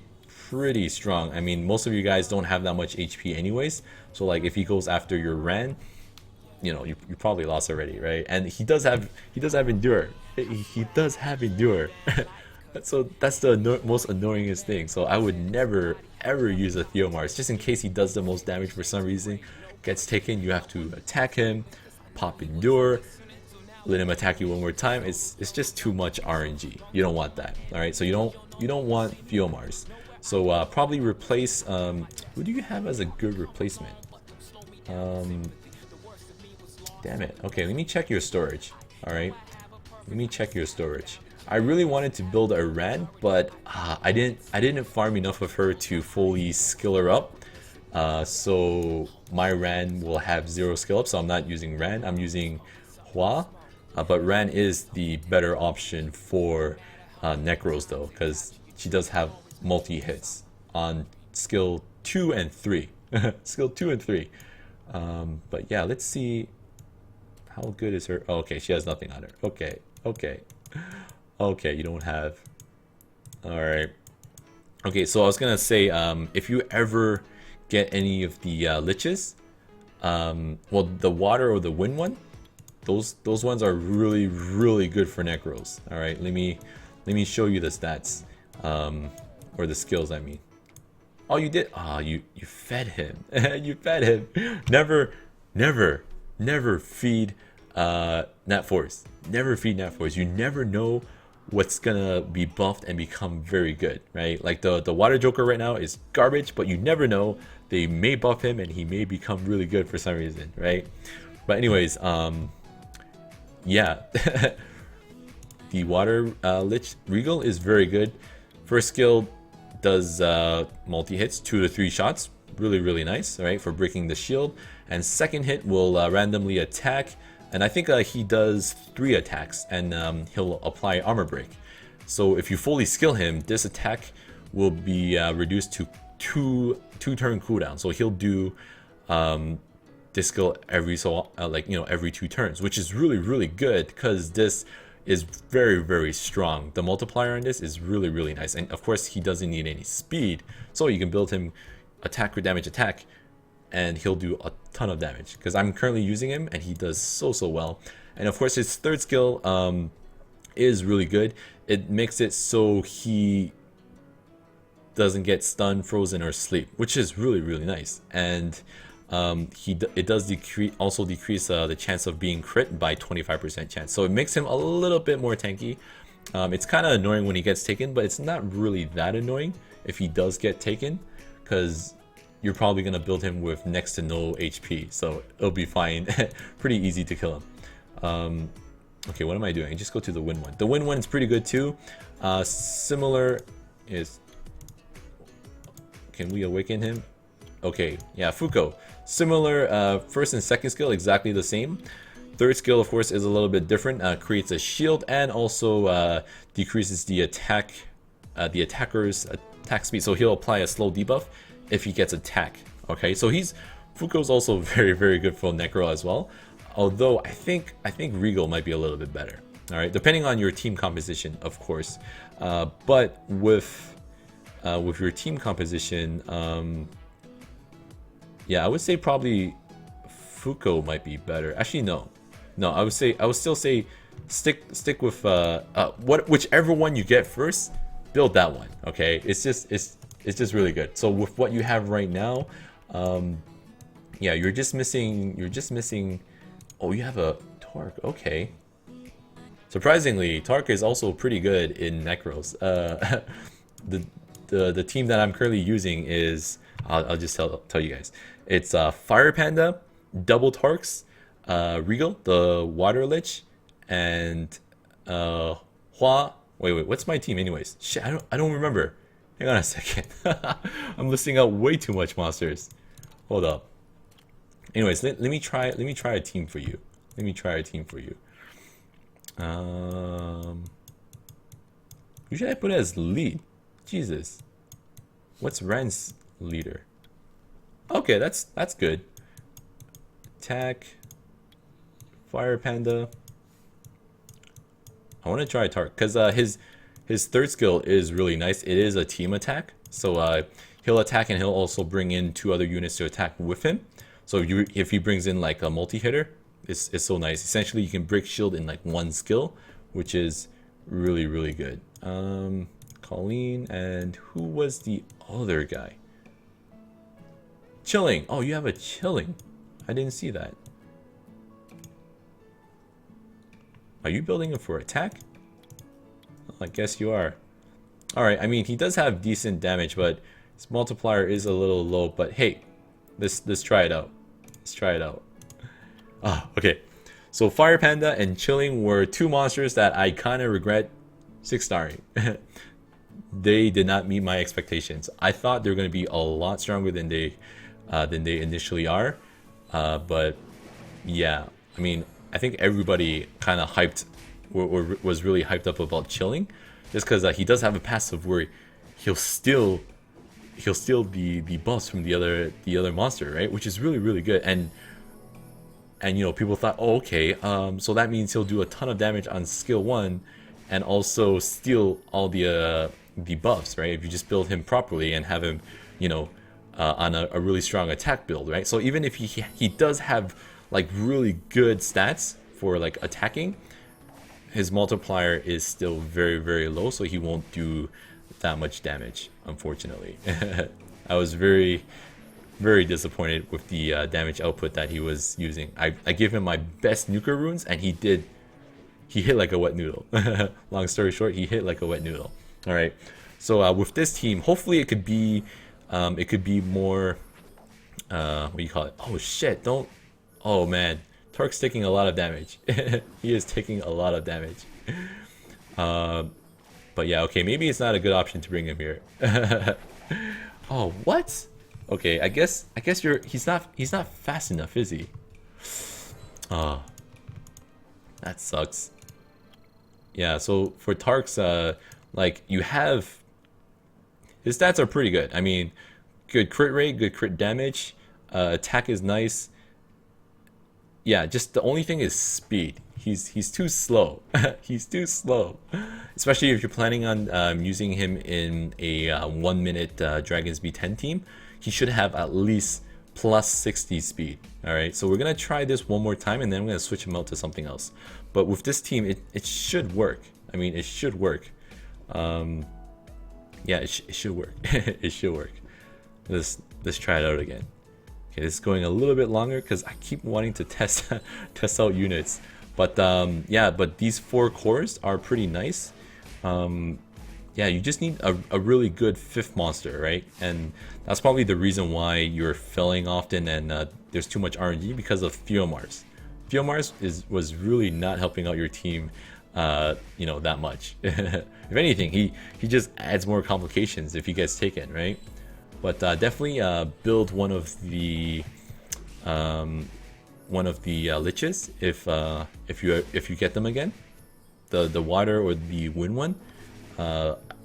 strong. I mean, most of you guys don't have that much HP anyways, so like if he goes after your Ren, you know, you probably lost already, right? And he does have endure. He does have endure. So that's the most annoyingest thing. So I would never ever use a Theomars, just in case he does the most damage for some reason, gets taken. You have to attack him, pop endure, let him attack you one more time. It's just too much RNG. You don't want that. All right, so you don't want Theomars. So probably replace. Who do you have as a good replacement? Damn it. Okay, let me check your storage. All right, let me check your storage. I really wanted to build a Ran, but I didn't farm enough of her to fully skill her up. So my Ran will have 0 skill up, so I'm not using Ran. I'm using Hua. But Ran is the better option for Necros though, because she does have multi-hits on skill 2 and 3. Skill 2 and 3. But yeah, let's see. How good is her? Oh, okay, she has nothing on her. Okay. Okay, you don't have. Alright. Okay, so I was gonna say, if you ever get any of the liches, well, the water or the wind one, those ones are really good for Necros. Alright, let me show you the stats. Or the skills, I mean. Oh, you did? Ah, you fed him. You fed him. Never feed Nat Force. Never feed Nat Force. You never know what's gonna be buffed and become very good, right? Like the Water Joker right now is garbage, but you never know. They may buff him and he may become really good for some reason, right? But anyways, yeah. The Water Lich Regal is very good. First skill does multi-hits, 2 to 3 shots. Really nice, right, for breaking the shield. And second hit will randomly attack And I think he does 3 attacks, and he'll apply armor break. So if you fully skill him, this attack will be reduced to two turn cooldown. So he'll do this skill every every 2 turns, which is really good because this is very strong. The multiplier on this is really nice, and of course he doesn't need any speed, so you can build him attack or damage attack, and he'll do a ton of damage. Because I'm currently using him, and he does so well. And of course his 3rd skill is really good. It makes it so he doesn't get stunned, frozen, or sleep, which is really nice. And it does also decrease the chance of being crit by 25% chance. So it makes him a little bit more tanky. It's kind of annoying when he gets taken, but it's not really that annoying if he does get taken, because you're probably going to build him with next to no HP, so it'll be fine. Pretty easy to kill him. Okay, what am I doing? Just go to the win one. The win one is pretty good too. Similar is... Can we awaken him? Okay, yeah, Fuko. Similar 1st and 2nd skill, exactly the same. 3rd skill, of course, is a little bit different. Creates a shield and also decreases the attacker's attack speed. So he'll apply a slow debuff if he gets attack. Okay, so Fuko's also very good for Necro as well. Although I think Regal might be a little bit better. All right, depending on your team composition, of course. But with your team composition, yeah, I would say probably Fuko might be better. Actually, no, I would still say stick with whichever one you get first, build that one. Okay, it's just really good. So with what you have right now, yeah, you're just missing. Oh, you have a Torque. Okay. Surprisingly, Torque is also pretty good in Necros. The team that I'm currently using is, I'll just tell you guys. It's Fire Panda, Double Torques, Regal, the Water Lich, and Hua. Wait, what's my team anyways? Shit, I don't remember. Hang on a second. I'm listing out way too much monsters. Hold up. Anyways, let me try a team for you. Who should I put as lead? Jesus. What's Ren's leader? Okay, that's good. Attack. Fire Panda. I want to try Tark because his 3rd skill is really nice. It is a team attack, so he'll attack and he'll also bring in 2 other units to attack with him. So if he brings in like a multi-hitter, it's so nice. Essentially, you can break shield in like 1 skill, which is really good. Colleen, and who was the other guy? Chilling. Oh, you have a Chilling. I didn't see that. Are you building him for attack? Well, I guess you are. Alright, I mean, he does have decent damage, but his multiplier is a little low. But hey, let's try it out. Ah, okay. So Fire Panda and Chilling were 2 monsters that I kind of regret 6-starring. They did not meet my expectations. I thought they were going to be a lot stronger than they initially are. But yeah, I mean, I think everybody kind of was really hyped up about Chilling, just because he does have a passive where he'll steal the buffs from the other monster, right? Which is really good. And you know, people thought, oh, okay, so that means he'll do a ton of damage on skill 1 and also steal all the buffs, right? If you just build him properly and have him, you know, on a really strong attack build, right? So even if he does have like really good stats for like attacking, his multiplier is still very low, so he won't do that much damage, unfortunately. I was very disappointed with the damage output that he was using. I gave him my best nuker runes, and he hit like a wet noodle. Long story short, he hit like a wet noodle. All right, so with this team, hopefully it could be more what do you call it? Oh shit, don't. Oh man, Tark's taking a lot of damage. He is taking a lot of damage. But yeah, okay, maybe it's not a good option to bring him here. Oh, what? Okay, I guess he's not fast enough, is he? That sucks. Yeah, so for Tarks, like you have his stats are pretty good. I mean, good crit rate, good crit damage, attack is nice. Yeah, just the only thing is speed. He's too slow. He's too slow, especially if you're planning on using him in a 1 minute Dragons B10 team. He should have at least plus 60 speed. All right, so we're gonna try this one more time, and then I'm gonna switch him out to something else. But with this team, it should work. I mean, it should work. Yeah, it should work. It should work. Let's try it out again. Okay, this is going a little bit longer because I keep wanting to test test out units. But yeah, but these 4 cores are pretty nice. Yeah, you just need a really good 5th monster, right? And that's probably the reason why you're failing often and there's too much RNG because of Theomars. Theomars was really not helping out your team, you know, that much. If anything, he just adds more complications if he gets taken, right? But definitely build one of the liches if you get them again, the water or the wind one,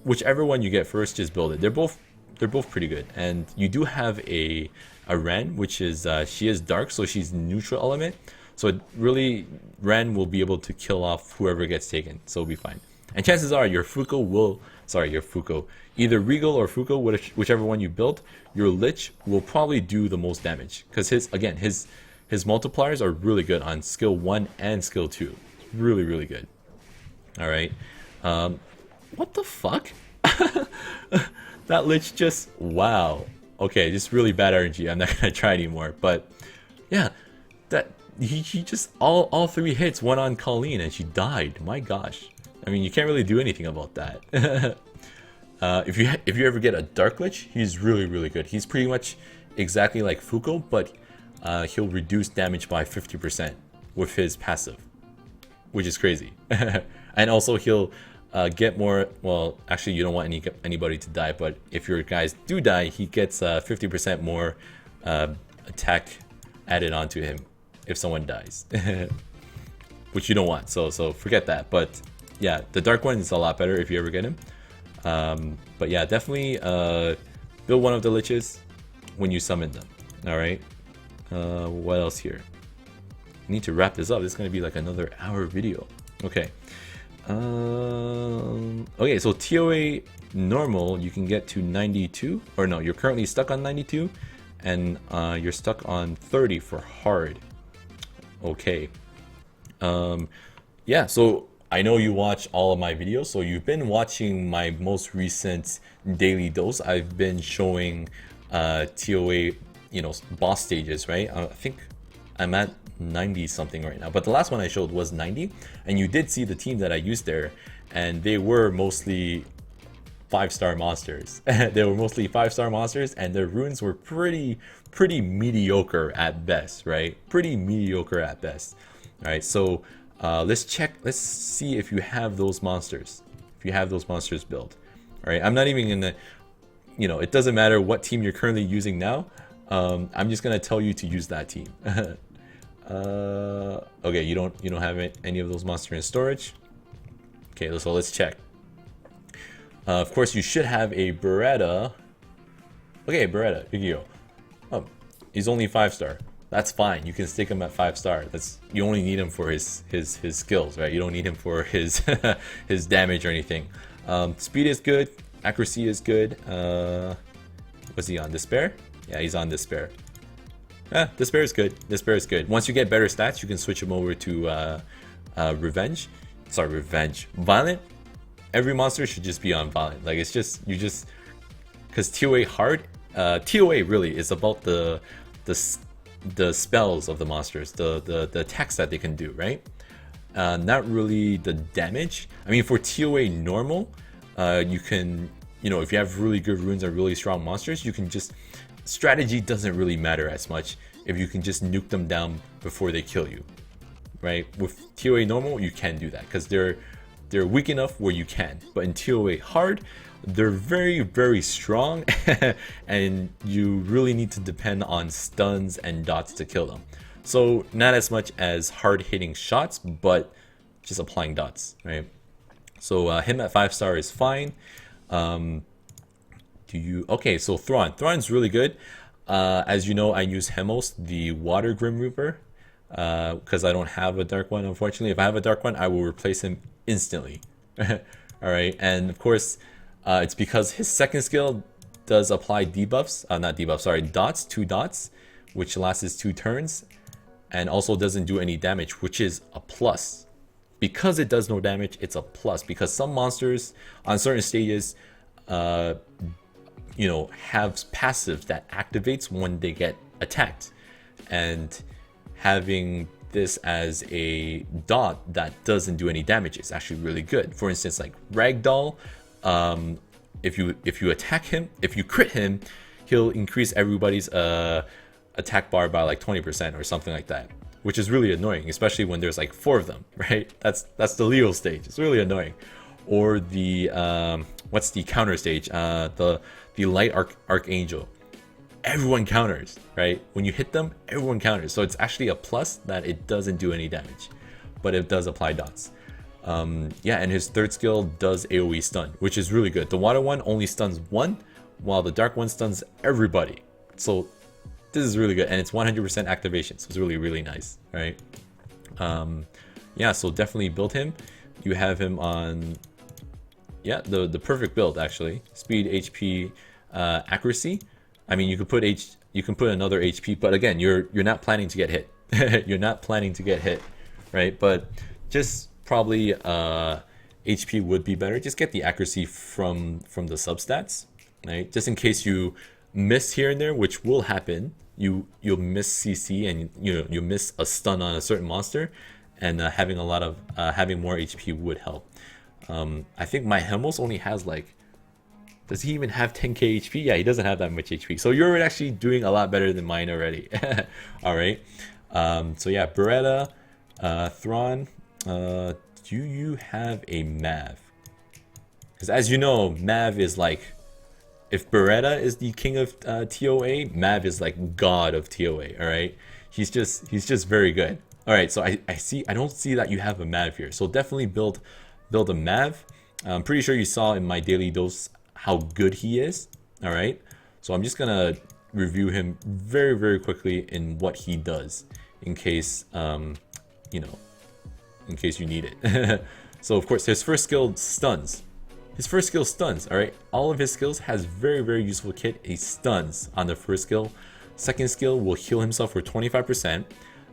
whichever one you get first, just build it. They're both pretty good, and you do have a Ren, which is she is dark, so she's neutral element. So it really, Ren will be able to kill off whoever gets taken, so it'll be fine. And chances are your Fuko will, your Fuko, either Regal or Fuko, whichever one you build, your Lich will probably do the most damage. Because his multipliers are really good on skill 1 and skill 2. Really, really good. Alright. What the fuck? That Lich just, wow. Okay, just really bad RNG. I'm not gonna try anymore. But yeah, that he just all 3 hits went on Colleen and she died. My gosh. I mean, you can't really do anything about that. If you ever get a Dark Lich, he's really, really good. He's pretty much exactly like Fuko, but he'll reduce damage by 50% with his passive, which is crazy. And also he'll get more, well, actually you don't want anybody to die, but if your guys do die, he gets 50% more attack added onto him if someone dies. Which you don't want, so forget that. But yeah, the dark one is a lot better if you ever get him. But yeah, definitely build one of the liches when you summon them. Alright. What else here? I need to wrap this up. This is going to be like another hour video. Okay. Okay, so TOA normal, you can get to 92. Or no, you're currently stuck on 92. And you're stuck on 30 for hard. Okay. Yeah, so I know you watch all of my videos, so you've been watching my most recent daily dose. I've been showing TOA, you know, boss stages, right? I think I'm at 90 something right now, but the last one I showed was 90, and you did see the team that I used there, and they were mostly 5-star monsters. They were mostly 5-star monsters, and their runes were pretty mediocre at best, right? Pretty mediocre at best. All right, so let's see if you have those monsters. If you have those monsters built. All right, I'm not even gonna, you know, it doesn't matter what team you're currently using now. I'm just gonna tell you to use that team. Okay, you don't have any of those monsters in storage. Okay, so let's check. Of course, you should have a Beretta. Okay, Beretta, Yu-Gi-Oh. Oh, he's only 5-star. That's fine. You can stick him at 5-star. You only need him for his skills, right? You don't need him for his his damage or anything. Speed is good. Accuracy is good. Was he on Despair? Yeah, he's on Despair. Despair is good. Despair is good. Once you get better stats, you can switch him over to Revenge. Sorry, Revenge. Violent. Every monster should just be on Violent. Like, it's just, because TOA hard. TOA really is about the spells of the monsters, the attacks that they can do, right? Not really the damage. I mean, for TOA normal, you can, you know, if you have really good runes and really strong monsters, you can just, strategy doesn't really matter as much if you can just nuke them down before they kill you, right? With TOA normal, you can do that because they're weak enough where you can, but in TOA hard, they're very strong and you really need to depend on stuns and dots to kill them. So not as much as hard hitting shots, but just applying dots, right? So him at 5-star is fine. Okay, so Thrawn's really good. As you know, I use Hemos, the Water Grim Reaper, because I don't have a dark one, unfortunately. If I have a dark one, I will replace him instantly. Alright, and of course, it's because his second skill does apply debuffs, not debuffs, sorry, dots, 2 dots, which lasts 2 turns, and also doesn't do any damage, which is a plus. Because it does no damage, it's a plus, because some monsters on certain stages, you know, have passive that activates when they get attacked, and having this as a dot that doesn't do any damage is actually really good. For instance, like Ragdoll, if you attack him, if you crit him, he'll increase everybody's attack bar by like 20% or something like that, which is really annoying, especially when there's like 4 of them, right? That's the Leo stage. It's really annoying. Or the what's the counter stage? The Light Archangel. Everyone counters, right? When you hit them, everyone counters. So it's actually a plus that it doesn't do any damage, but it does apply dots. Yeah, and his third skill does AoE stun, which is really good. The water one only stuns 1, while the dark one stuns everybody. So this is really good, and it's 100% activation, so it's really, really nice, right? Yeah, so definitely build him. You have him on, yeah, the perfect build actually. Speed, HP, accuracy. I mean, you could put another HP, but again, you're not planning to get hit. You're not planning to get hit, right? But just probably HP would be better. Just get the accuracy from the substats, right? Just in case you miss here and there, which will happen. You'll miss CC, and you miss a stun on a certain monster, and having more HP would help. I think my Hemos only has like, does he even have 10k HP? Yeah, he doesn't have that much HP. So you're actually doing a lot better than mine already. All right. So yeah, Beretta, Thrawn. Do you have a Mav? Because as you know, Mav is like, if Beretta is the king of TOA, Mav is like god of TOA. All right. He's just very good. All right. So I don't see that you have a Mav here. So definitely build a Mav. I'm pretty sure you saw in my daily dose how good he is. All right, so I'm just gonna review him very, very quickly in what he does, in case you know, in case you need it. So of course, his first skill stuns. All right, all of his skills has very, very useful kit. He stuns on the first skill. Second skill will heal himself for 25%,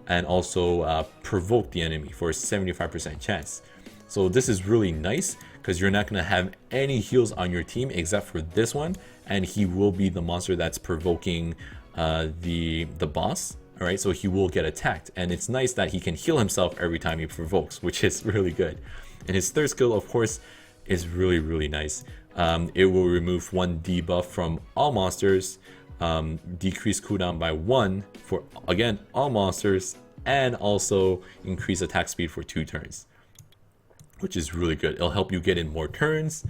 and also provoke the enemy for a 75% chance. So this is really nice, because you're not going to have any heals on your team except for this one, and he will be the monster that's provoking the boss. All right, so he will get attacked, and it's nice that he can heal himself every time he provokes, which is really good. And his third skill, of course, is really, really nice. It will remove 1 debuff from all monsters, decrease cooldown by 1 for, again, all monsters, and also increase attack speed for 2 turns. Which is really good. It'll help you get in more turns,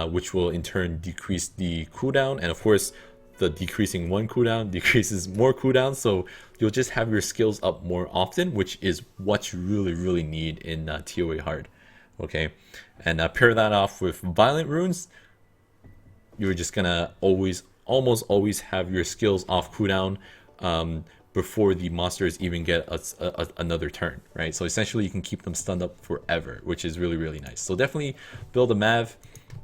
which will in turn decrease the cooldown. And of course, the decreasing 1 cooldown decreases more cooldown. So you'll just have your skills up more often, which is what you really, really need in TOA hard. Okay, and pair that off with violent runes. You're just gonna almost always have your skills off cooldown before the monsters even get another turn, right? So essentially you can keep them stunned up forever, which is really, really nice. So definitely build a Mav,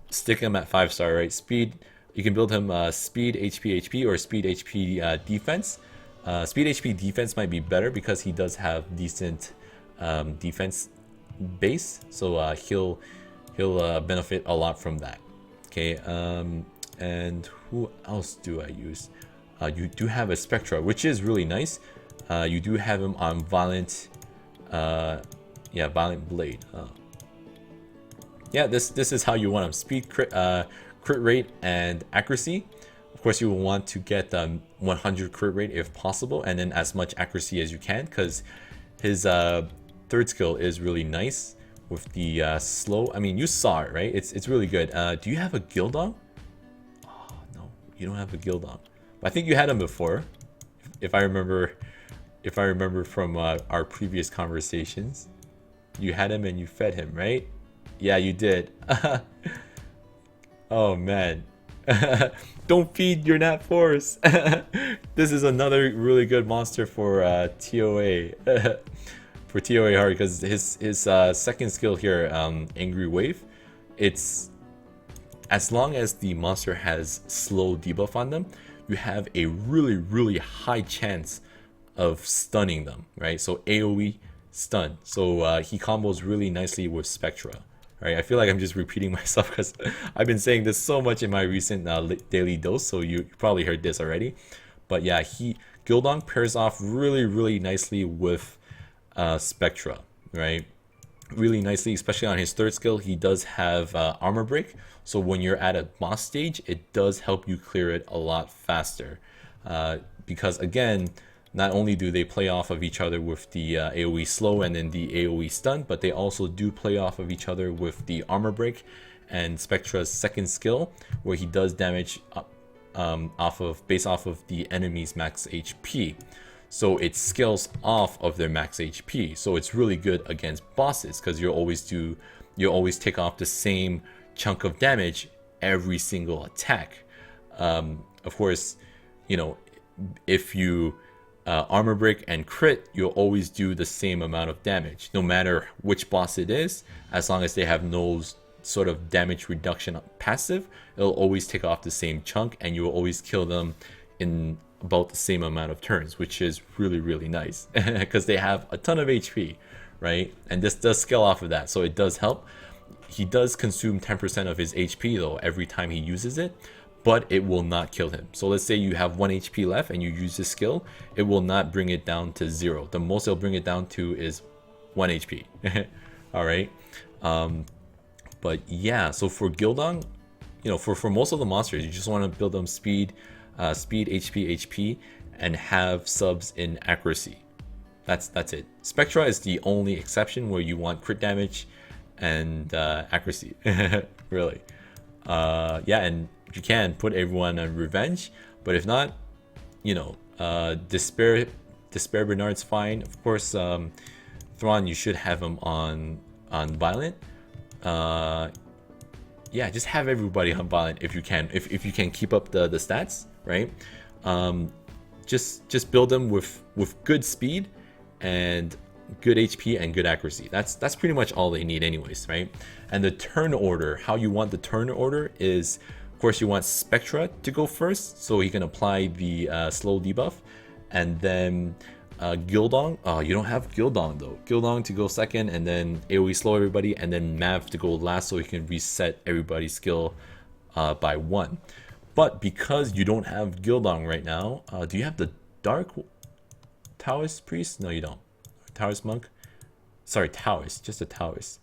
stick him at 5-star, right? Speed, you can build him speed, HP, or speed, HP, defense. Speed, HP, defense might be better because he does have decent defense base, so he'll benefit a lot from that. Okay, and who else do I use? You do have a Spectra, which is really nice. You do have him on Violent, Violent Blade. Yeah, this is how you want him: speed, crit rate, and accuracy. Of course, you will want to get 100 crit rate if possible, and then as much accuracy as you can, because his third skill is really nice with the slow. I mean, you saw it, right? It's really good. Do you have a Gildong? Oh no, you don't have a Gildong. I think you had him before, if I remember from our previous conversations. You had him and you fed him, right? Yeah, you did. Oh man. Don't feed your Nat Force. This is another really good monster for TOA. For TOA hard, because his second skill here, Angry Wave, it's as long as the monster has slow debuff on them, you have a really high chance of stunning them, right? So AoE stun. So he combos really nicely with Spectra. Right, I feel like I'm just repeating myself because I've been saying this so much in my recent daily dose, so you probably heard this already. But yeah, Gildong pairs off really nicely with Spectra, right? Really nicely, especially on his third skill. He does have armor break, so when you're at a boss stage, it does help you clear it a lot faster. Because again, not only do they play off of each other with the AoE slow and then the AoE stun, but they also do play off of each other with the armor break and Spectra's second skill, where he does damage based off of the enemy's max HP. So it scales off of their max HP. So it's really good against bosses because you'll always take off the same chunk of damage every single attack. Of course, you know, if you armor break and crit, you'll always do the same amount of damage, no matter which boss it is. As long as they have no sort of damage reduction passive, it'll always take off the same chunk, and you will always kill them in about the same amount of turns, which is really nice because they have a ton of HP, right? And this does scale off of that, so it does help. He does consume 10% of his HP though every time he uses it, but it will not kill him. So let's say you have 1 HP left and you use this skill, it will not bring it down to 0. The most it'll bring it down to is 1 HP. Alright. But yeah, so for Gildong, you know, for most of the monsters, you just want to build them speed, HP, and have subs in accuracy. That's it. Spectra is the only exception where you want crit damage and accuracy. Really. Yeah, and you can put everyone on revenge, but if not, you know, despair Bernard's fine. Of course, Thrawn, you should have him on violent. Yeah, just have everybody on violent if you can. If you can keep up the stats, right? Just build them with good speed and good HP and good accuracy. That's pretty much all they need anyways, right? And the turn order, how you want the turn order is, of course, you want Spectra to go first so he can apply the slow debuff, and then Gildong. Oh, you don't have Gildong though. Gildong to go second, and then AoE slow everybody, and then Mav to go last so he can reset everybody's skill by 1. But because you don't have Gildong right now, do you have the Dark Taoist Priest? No, you don't. Taoist Monk? Sorry, Taoist. Just a Taoist.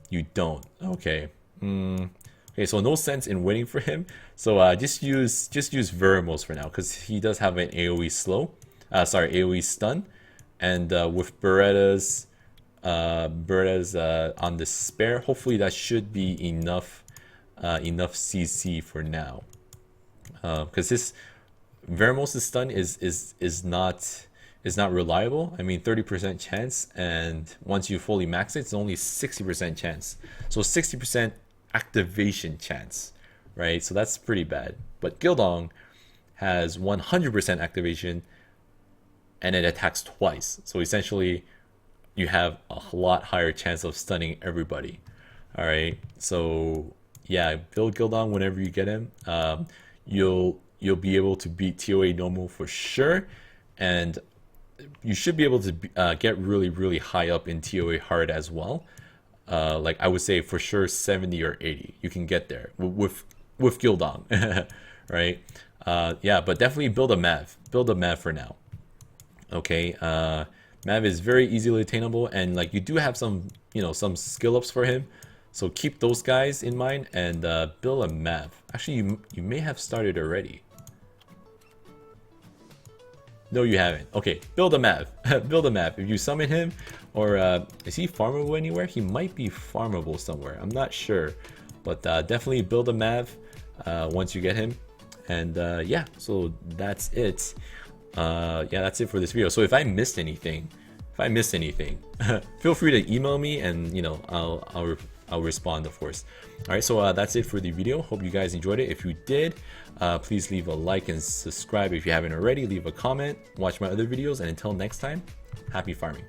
You don't. Okay. Okay, so no sense in waiting for him. So just use Veramos for now, because he does have an AoE slow. AoE stun, and with Beretta's on the spare, hopefully that should be enough CC for now. Because this Veramos' stun is not reliable. I mean, 30% chance, and once you fully max it, it's only 60% chance. So 60% activation chance, right? So that's pretty bad. But Gildong has 100% activation, and it attacks twice. So essentially, you have a lot higher chance of stunning everybody. All right. So yeah, build Gildong whenever you get him. You'll be able to beat TOA normal for sure, and you should be able to get really high up in TOA hard as well. Like I would say for sure 70 or 80. You can get there with Gildong, right? Yeah, but definitely build a Mav. Build a Mav for now. Okay, Mav is very easily attainable, and like you do have some skill ups for him, so keep those guys in mind and build a Mav. Actually, you may have started already. No, you haven't. Okay, build a Mav. Build a Mav. If you summon him, or is he farmable anywhere? He might be farmable somewhere. I'm not sure, but definitely build a Mav once you get him. And yeah, so that's it. Yeah, that's it for this video. So if I missed anything, if I missed anything, feel free to email me, and I'll respond, of course. All right, so that's it for the video. Hope you guys enjoyed it. If you did, please leave a like and subscribe if you haven't already. Leave a comment, watch my other videos, and until next time, happy farming.